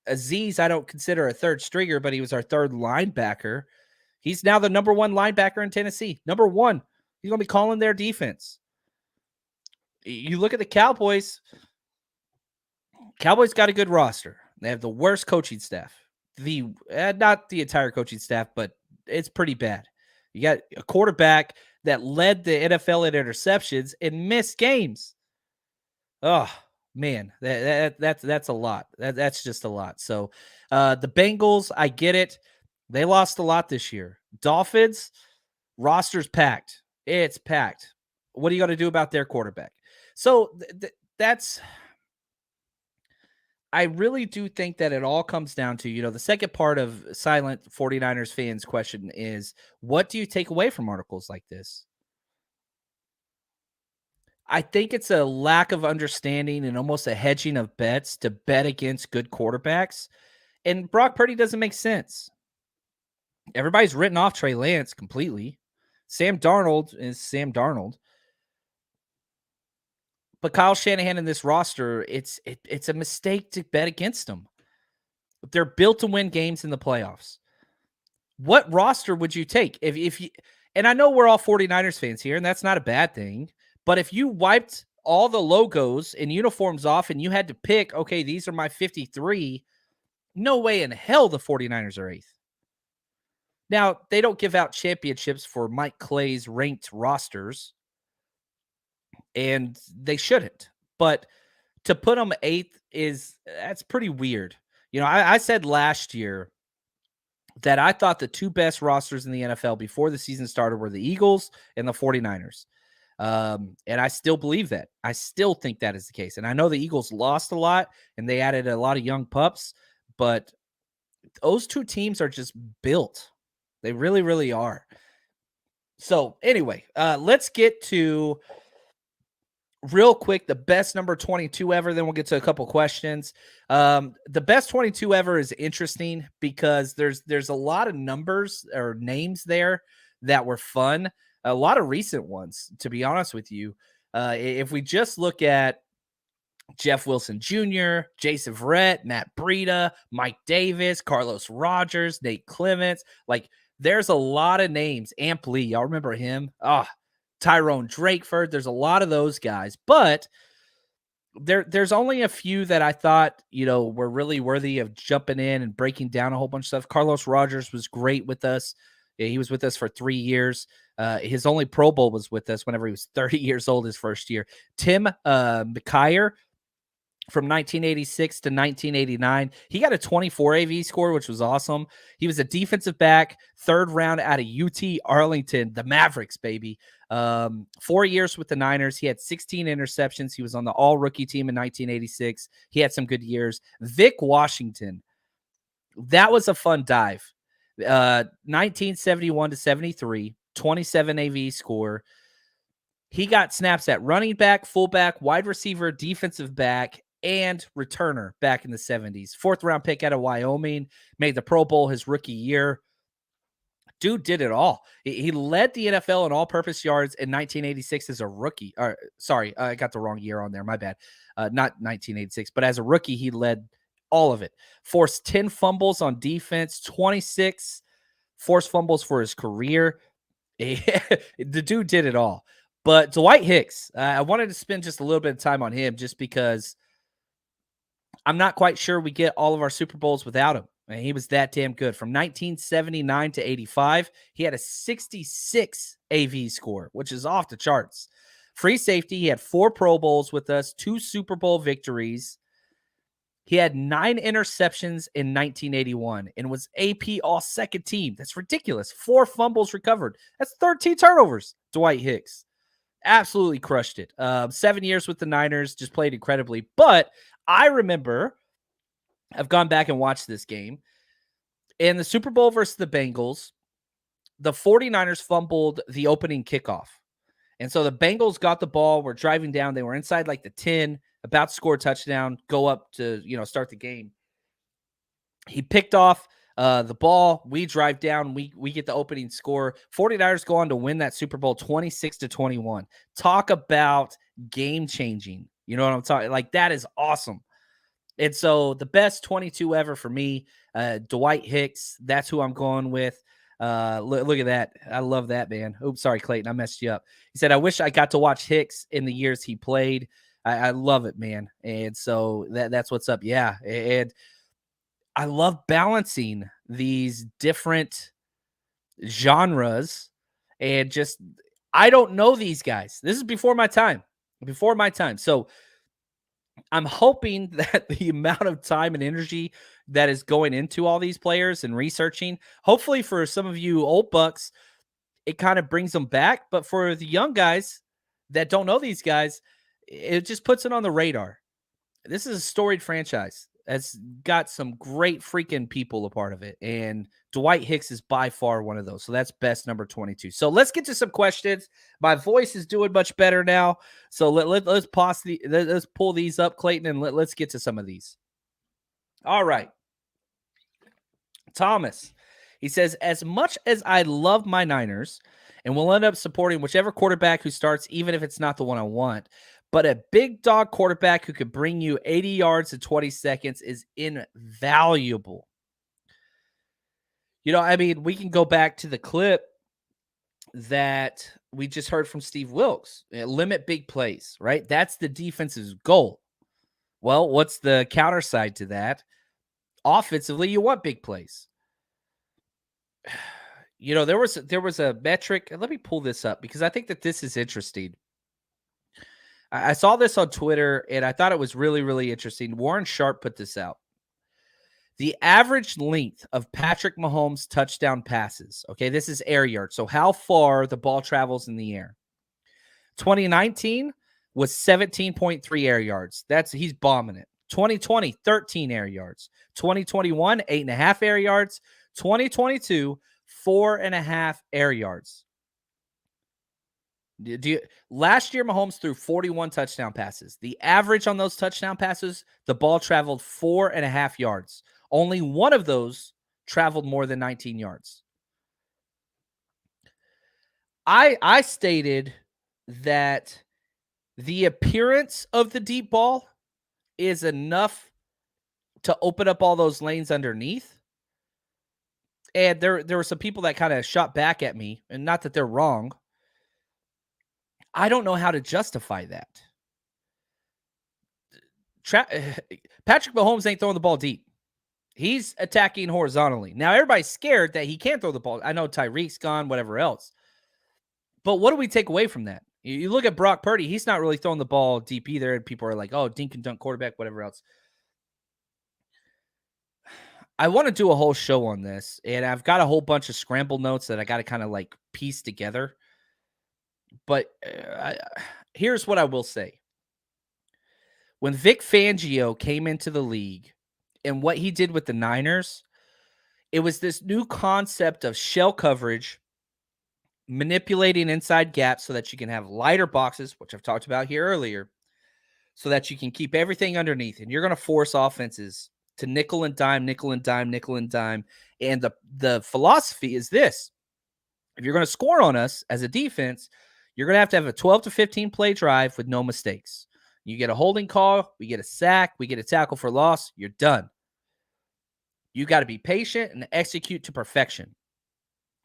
Azeez, I don't consider a 3rd stringer, but he was our 3rd linebacker. He's now the number 1 linebacker in Tennessee. Number 1. He's going to be calling their defense. You look at the Cowboys. Cowboys got a good roster. They have the worst coaching staff. Not the entire coaching staff, but it's pretty bad. You got a quarterback that led the NFL in interceptions and missed games. Oh man, that's a lot. That's just a lot. So the Bengals, I get it. They lost a lot this year. Dolphins, roster's packed. It's packed. What are you going to do about their quarterback? So that's. I really do think that it all comes down to, the second part of silent 49ers fans question is, what do you take away from articles like this? I think it's a lack of understanding and almost a hedging of bets to bet against good quarterbacks. And Brock Purdy doesn't make sense. Everybody's written off Trey Lance completely. Sam Darnold is Sam Darnold. But Kyle Shanahan in this roster, it's a mistake to bet against them. They're built to win games in the playoffs. What roster would you take? If you, and I know we're all 49ers fans here, and that's not a bad thing, but if you wiped all the logos and uniforms off and you had to pick, okay, these are my 53, no way in hell the 49ers are 8th. Now, they don't give out championships for Mike Clay's ranked rosters, and they shouldn't. But to put them 8th that's pretty weird. I said last year that I thought the two best rosters in the NFL before the season started were the Eagles and the 49ers. And I still believe that. I still think that is the case. And I know the Eagles lost a lot and they added a lot of young pups, but those two teams are just built. They really, really are. So anyway, let's get to real quick the best number 22 ever. Then we'll get to a couple questions. The best 22 ever is interesting because there's a lot of numbers or names there that were fun. A lot of recent ones, to be honest with you. If we just look at Jeff Wilson Jr., Jason Verrett, Matt Breida, Mike Davis, Carlos Rogers, Nate Clements, like there's a lot of names. Amp Lee, y'all remember him? Tyrone Drakeford. There's a lot of those guys, but there's only a few that I thought, were really worthy of jumping in and breaking down a whole bunch of stuff. Carlos Rogers was great with us. He was with us for 3 years. His only Pro Bowl was with us whenever he was 30 years old his first year. Tim Ji'Ayir from 1986 to 1989. He got a 24 AV score, which was awesome. He was a defensive back, 3rd round out of UT Arlington, the Mavericks, baby. 4 years with the Niners. He had 16 interceptions. He was on the all-rookie team in 1986. He had some good years. Vic Washington. That was a fun dive. 1971 to 73, 27 AV score. He got snaps at running back, fullback, wide receiver, defensive back, and returner back in the 70s. 4th round pick out of Wyoming, made the Pro Bowl his rookie year. Dude did it all. He led the NFL in all-purpose yards in 1986 as a rookie. Sorry, I got the wrong year on there. My bad. Not 1986, but as a rookie, he led all of it. Forced 10 fumbles on defense, 26 forced fumbles for his career. The dude did it all. But Dwight Hicks, I wanted to spend just a little bit of time on him just because I'm not quite sure we get all of our Super Bowls without him. And he was that damn good. From 1979 to 85, he had a 66 AV score, which is off the charts. Free safety, he had 4 Pro Bowls with us, 2 Super Bowl victories. He had 9 interceptions in 1981 and was AP all-second team. That's ridiculous. 4 fumbles recovered. That's 13 turnovers. Dwight Hicks absolutely crushed it. 7 years with the Niners, just played incredibly. But I remember, I've gone back and watched this game. In the Super Bowl versus the Bengals, the 49ers fumbled the opening kickoff. And so the Bengals got the ball, were driving down. They were inside like the 10, about to score a touchdown, go up to, start the game. He picked off the ball. We drive down. We get the opening score. 49ers go on to win that Super Bowl 26-21. Talk about game changing. You know what I'm talking? Like, that is awesome. And so the best 22 ever for me, Dwight Hicks. That's who I'm going with. Look at that. I love that, man. Oops, sorry, Clayton. I messed you up. He said, I wish I got to watch Hicks in the years he played. I love it, man. And so that's what's up. Yeah. And I love balancing these different genres and just, I don't know these guys. This is before my time. So I'm hoping that the amount of time and energy that is going into all these players and researching, hopefully for some of you old bucks, it kind of brings them back. But for the young guys that don't know these guys, it just puts it on the radar. This is a storied franchise. It's got some great freaking people a part of it. And Dwight Hicks is by far one of those. So that's best number 22. So let's get to some questions. My voice is doing much better now. So let's let's pull these up, Clayton, and let's get to some of these. All right. Thomas, he says, as much as I love my Niners and will end up supporting whichever quarterback who starts, even if it's not the one I want, but a big dog quarterback who could bring you 80 yards in 20 seconds is invaluable. We can go back to the clip that we just heard from Steve Wilkes. Limit big plays, right? That's the defense's goal. Well, what's the counter side to that? Offensively, you want big plays. You know, there was a metric. Let me pull this up because I think that this is interesting. I saw this on Twitter, and I thought it was really, really interesting. Warren Sharp put this out. The average length of Patrick Mahomes' touchdown passes, okay, this is air yards, so how far the ball travels in the air. 2019 was 17.3 air yards. He's bombing it. 2020, 13 air yards. 2021, 8.5 air yards. 2022, 4.5 air yards. Last year, Mahomes threw 41 touchdown passes. The average on those touchdown passes, the ball traveled 4.5 yards. Only one of those traveled more than 19 yards. I stated that the appearance of the deep ball is enough to open up all those lanes underneath. And there were some people that kind of shot back at me, and not that they're wrong. I don't know how to justify that. Patrick Mahomes ain't throwing the ball deep. He's attacking horizontally. Now, everybody's scared that he can't throw the ball. I know Tyreek's gone, whatever else. But what do we take away from that? You look at Brock Purdy, he's not really throwing the ball deep either. And people are like, oh, dink and dunk quarterback, whatever else. I want to do a whole show on this, and I've got a whole bunch of scramble notes that I got to kind of like piece together. But here's what I will say. When Vic Fangio came into the league and what he did with the Niners, it was this new concept of shell coverage, manipulating inside gaps so that you can have lighter boxes, which I've talked about here earlier, so that you can keep everything underneath. And you're going to force offenses to nickel and dime, nickel and dime, nickel and dime. And the philosophy is this. If you're going to score on us as a defense, you're going to have a 12 to 15 play drive with no mistakes. You get a holding call, we get a sack, we get a tackle for loss, you're done. You got to be patient and execute to perfection.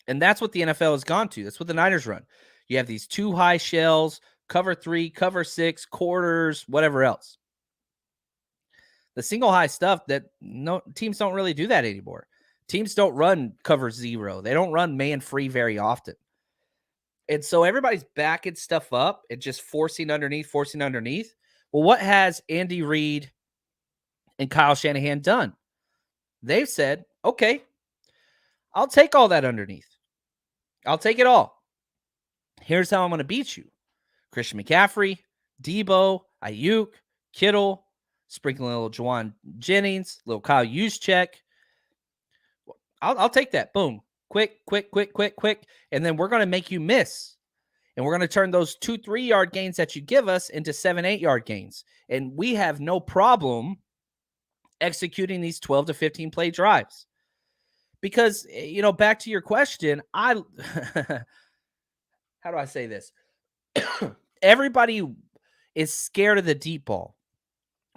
And that's what the NFL has gone to. That's what the Niners run. You have these two high shells, cover 3, cover 6, quarters, whatever else. The single high stuff that teams don't really do that anymore. Teams don't run cover 0. They don't run man free very often. And so everybody's backing stuff up and just forcing underneath. Well, what has Andy Reid and Kyle Shanahan done? They've said, okay, I'll take all that underneath. I'll take it all. Here's how I'm going to beat you. Christian McCaffrey, Debo, Ayuk, Kittle, sprinkling a little Juwan Jennings, little Kyle Juszczyk. I'll take that. Boom. Quick. And then we're going to make you miss. And we're going to turn those 2-3 yard gains that you give us into 7-8 yard gains. And we have no problem executing these 12 to 15 play drives. Because, back to your question, how do I say this? Everybody is scared of the deep ball.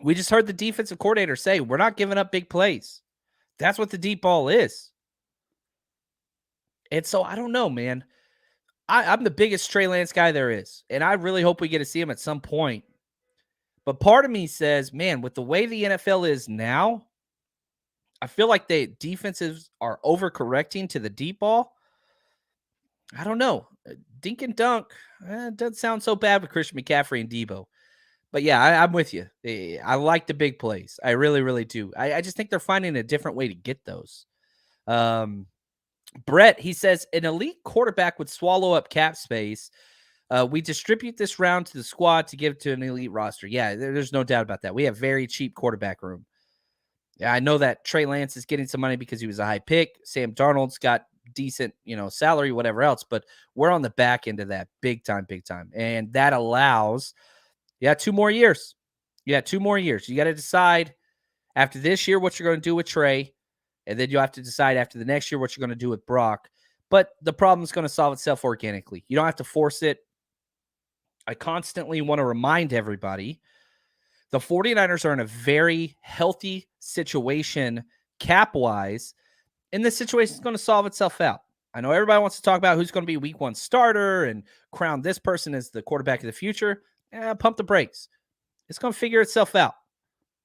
We just heard the defensive coordinator say, we're not giving up big plays. That's what the deep ball is. And so I don't know, man. I'm the biggest Trey Lance guy there is. And I really hope we get to see him at some point. But part of me says, man, with the way the NFL is now, I feel like the defenses are overcorrecting to the deep ball. I don't know. Dink and dunk doesn't sound so bad with Christian McCaffrey and Debo. But yeah, I'm with you. I like the big plays. I really, really do. I just think they're finding a different way to get those. Brett, he says, an elite quarterback would swallow up cap space. We distribute this round to the squad to give to an elite roster. Yeah, there's no doubt about that. We have very cheap quarterback room. Yeah, I know that Trey Lance is getting some money because he was a high pick. Sam Darnold's got decent, salary, whatever else. But we're on the back end of that big time. And that allows, 2 more years. 2 more years. You got to decide after this year what you're going to do with Trey. And then you have to decide after the next year what you're going to do with Brock. But the problem is going to solve itself organically. You don't have to force it. I constantly want to remind everybody the 49ers are in a very healthy situation cap-wise, and this situation is going to solve itself out. I know everybody wants to talk about who's going to be week 1 starter and crown this person as the quarterback of the future. Pump the brakes. It's going to figure itself out.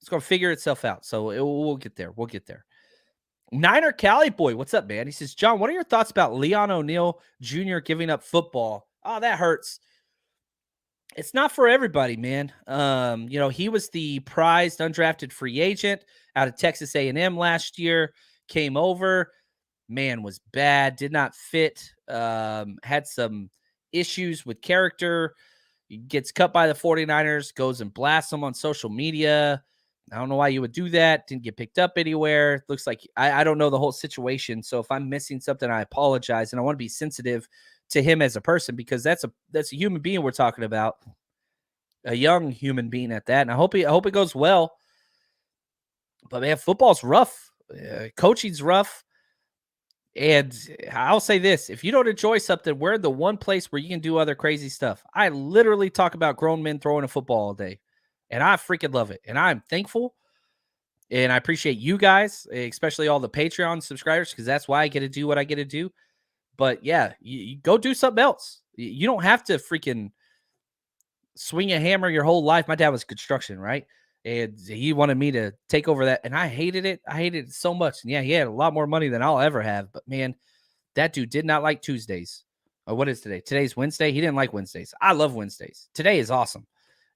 So we'll get there. Niner Cali boy, what's up, man? He says, John, what are your thoughts about Leon O'Neal Jr. giving up football? Oh, that hurts. It's not for everybody, man. He was the prized undrafted free agent out of Texas A&M last year, came over, man, was bad, did not fit, had some issues with character, gets cut by the 49ers, goes and blasts them on social media. I don't know why you would do that. Didn't get picked up anywhere. Looks like I don't know the whole situation. So if I'm missing something, I apologize. And I want to be sensitive to him as a person, because that's a human being we're talking about, a young human being at that. And I hope it goes well. But man, football's rough. Coaching's rough. And I'll say this, if you don't enjoy something, we're the one place where you can do other crazy stuff. I literally talk about grown men throwing a football all day, and I freaking love it. And I'm thankful. And I appreciate you guys, especially all the Patreon subscribers, because that's why I get to do what I get to do. But yeah, you go do something else. You don't have to freaking swing a hammer your whole life. My dad was construction, right? And he wanted me to take over that. And I hated it. So much. And yeah, he had a lot more money than I'll ever have. But man, that dude did not like Tuesdays. What is today? Today's Wednesday. He didn't like Wednesdays. I love Wednesdays. Today is awesome.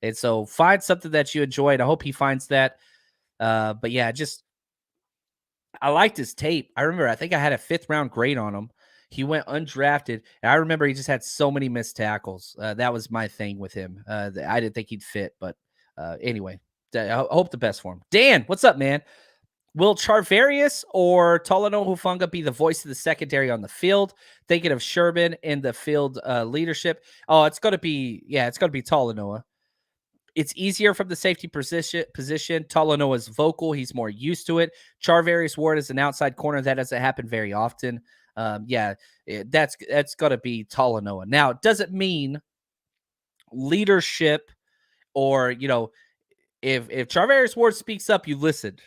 And so find something that you enjoyed. I hope he finds that. But yeah, I liked his tape. I think I had a 5th round grade on him. He went undrafted, and I remember he just had so many missed tackles. That was my thing with him. I didn't think he'd fit, but anyway, I hope the best for him. Dan, what's up, man? Will Charvarius or Talanoa Hufanga be the voice of the secondary on the field? Thinking of Sherman in the field leadership. Oh, it's going to be Talanoa. It's easier from the safety position. Talanoa's vocal. He's more used to it. Charvarius Ward is an outside corner. That doesn't happen very often. That's got to be Talanoa. Now, it doesn't mean leadership or, if Charvarius Ward speaks up, you listen.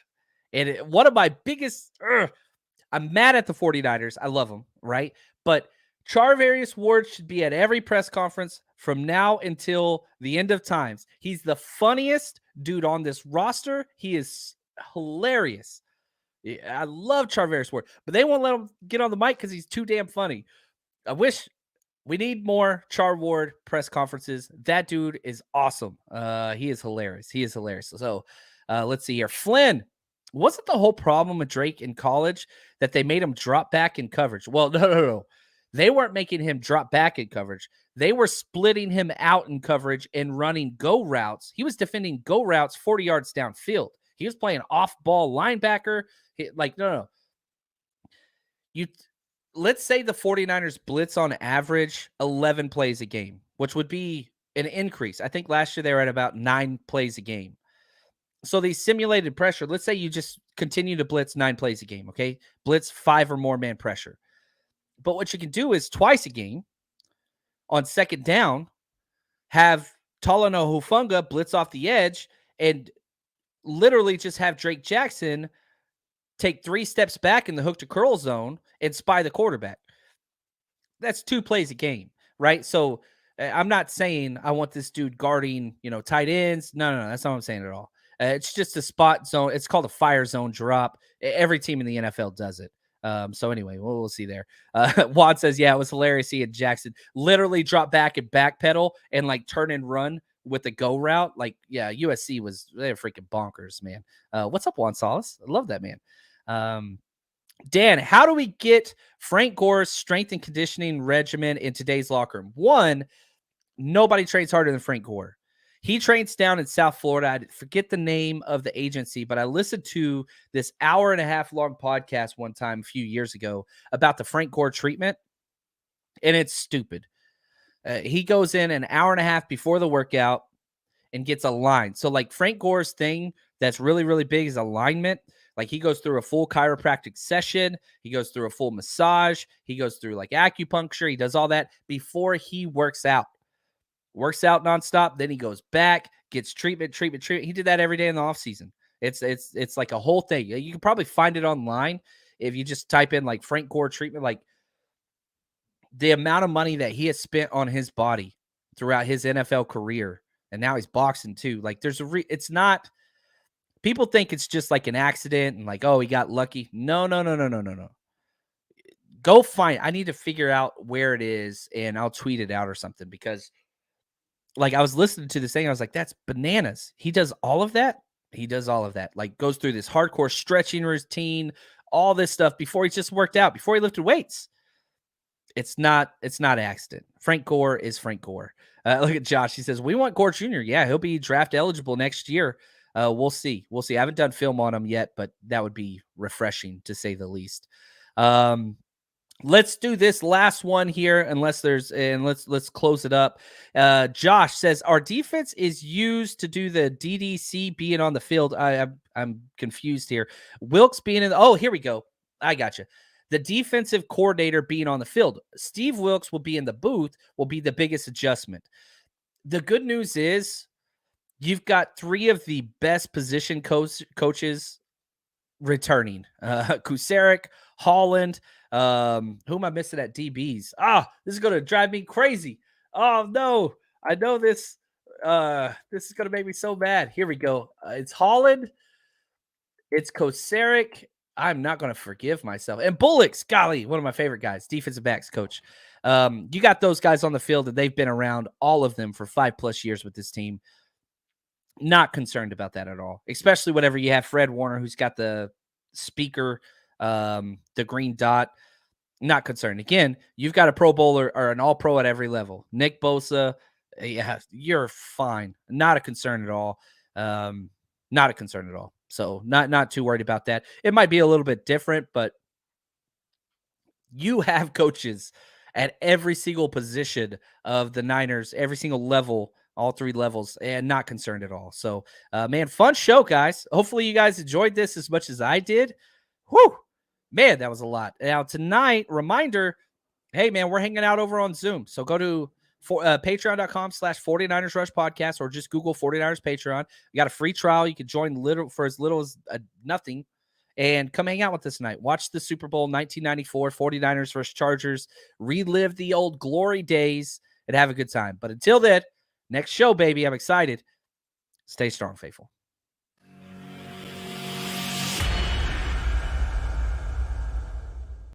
And one of my biggest, I'm mad at the 49ers. I love them, right? But Charvarius Ward should be at every press conference from now until the end of times. He's the funniest dude on this roster. He is hilarious. I love Charvarius Ward, but they won't let him get on the mic because he's too damn funny. I wish we need more Char Ward press conferences. That dude is awesome. He is hilarious. So let's see here. Flynn, wasn't the whole problem with Drake in college that they made him drop back in coverage? Well, no. They weren't making him drop back in coverage. They were splitting him out in coverage and running go routes. He was defending go routes 40 yards downfield. He was playing off-ball linebacker. No. Let's say the 49ers blitz on average 11 plays a game, which would be an increase. I think last year they were at about 9 plays a game. So they simulated pressure. Let's say you just continue to blitz 9 plays a game, okay? Blitz 5 or more man pressure. But what you can do is twice a game on second down, have Talanoa Hufanga blitz off the edge and literally just have Drake Jackson take 3 steps back in the hook to curl zone and spy the quarterback. That's 2 plays a game, right? So I'm not saying I want this dude guarding, tight ends. No, that's not what I'm saying at all. It's just a spot zone. It's called a fire zone drop. Every team in the NFL does it. So anyway, we'll see there. Juan says, yeah, it was hilarious seeing Jackson literally drop back and backpedal and turn and run with the go route. USC they're freaking bonkers, man. What's up, Juan Salas? I love that, man. Dan, how do we get Frank Gore's strength and conditioning regimen in today's locker room? One, nobody trains harder than Frank Gore. He trains down in South Florida. I forget the name of the agency, but I listened to this 1.5 hour long podcast one time a few years ago about the Frank Gore treatment, and it's stupid. He goes in an 1.5 hours before the workout and gets aligned. So Frank Gore's thing that's really, really big is alignment. He goes through a full chiropractic session. He goes through a full massage. He goes through acupuncture. He does all that before he works out. Works out nonstop. Then he goes back, gets treatment. He did that every day in the off season. It's like a whole thing. You can probably find it online if you just type in Frank Gore treatment. the amount of money that he has spent on his body throughout his NFL career, and now he's boxing too. Like there's it's not, people think it's just like an accident and like, oh, he got lucky. No. Go find, I need to figure out where it is and I'll tweet it out or something, because like I was listening to this thing. I was like, that's bananas. He does all of that. He does all of that. Like goes through this hardcore stretching routine, all this stuff before he just worked out, before he lifted weights. It's not an accident. Frank Gore is Frank Gore. Look at Josh. He says, we want Gore Jr. Yeah, he'll be draft eligible next year. We'll see. I haven't done film on him yet, but that would be refreshing to say the least. Let's do this last one here, and let's close it up. Josh says, our defense is used to do the DDC being on the field. I'm confused here. Wilkes being here we go. I got you. The defensive coordinator being on the field. Steve Wilkes will be in the booth, will be the biggest adjustment. The good news is you've got 3 of the best position coaches returning. Kusarek, Holland. Who am I missing at DBs? This is going to drive me crazy. Oh, no. I know this. This is going to make me so mad. Here we go. It's Holland. It's Kusarek. I'm not going to forgive myself. And Bullocks, golly, one of my favorite guys, defensive backs coach. You got those guys on the field, and they've been around, all of them, for 5+ years with this team. Not concerned about that at all, especially whenever you have Fred Warner, who's got the speaker, the green dot. Not concerned. Again, you've got a Pro Bowler or an all-pro at every level. Nick Bosa, yeah, you're fine. Not a concern at all. Not a concern at all. So not too worried about that. It might be a little bit different, but you have coaches at every single position of the Niners, every single level, all 3 levels, and not concerned at all. So, man, fun show, guys. Hopefully you guys enjoyed this as much as I did. Whew, man, that was a lot. Now tonight, reminder, hey, man, we're hanging out over on Zoom. So go to patreon.com/49ers Rush Podcast, or just Google 49ers Patreon. You got a free trial. You can join for as little as nothing and come hang out with us tonight. Watch the Super Bowl 1994, 49ers versus Chargers, relive the old glory days, and have a good time. But until then, next show, baby, I'm excited. Stay strong, faithful.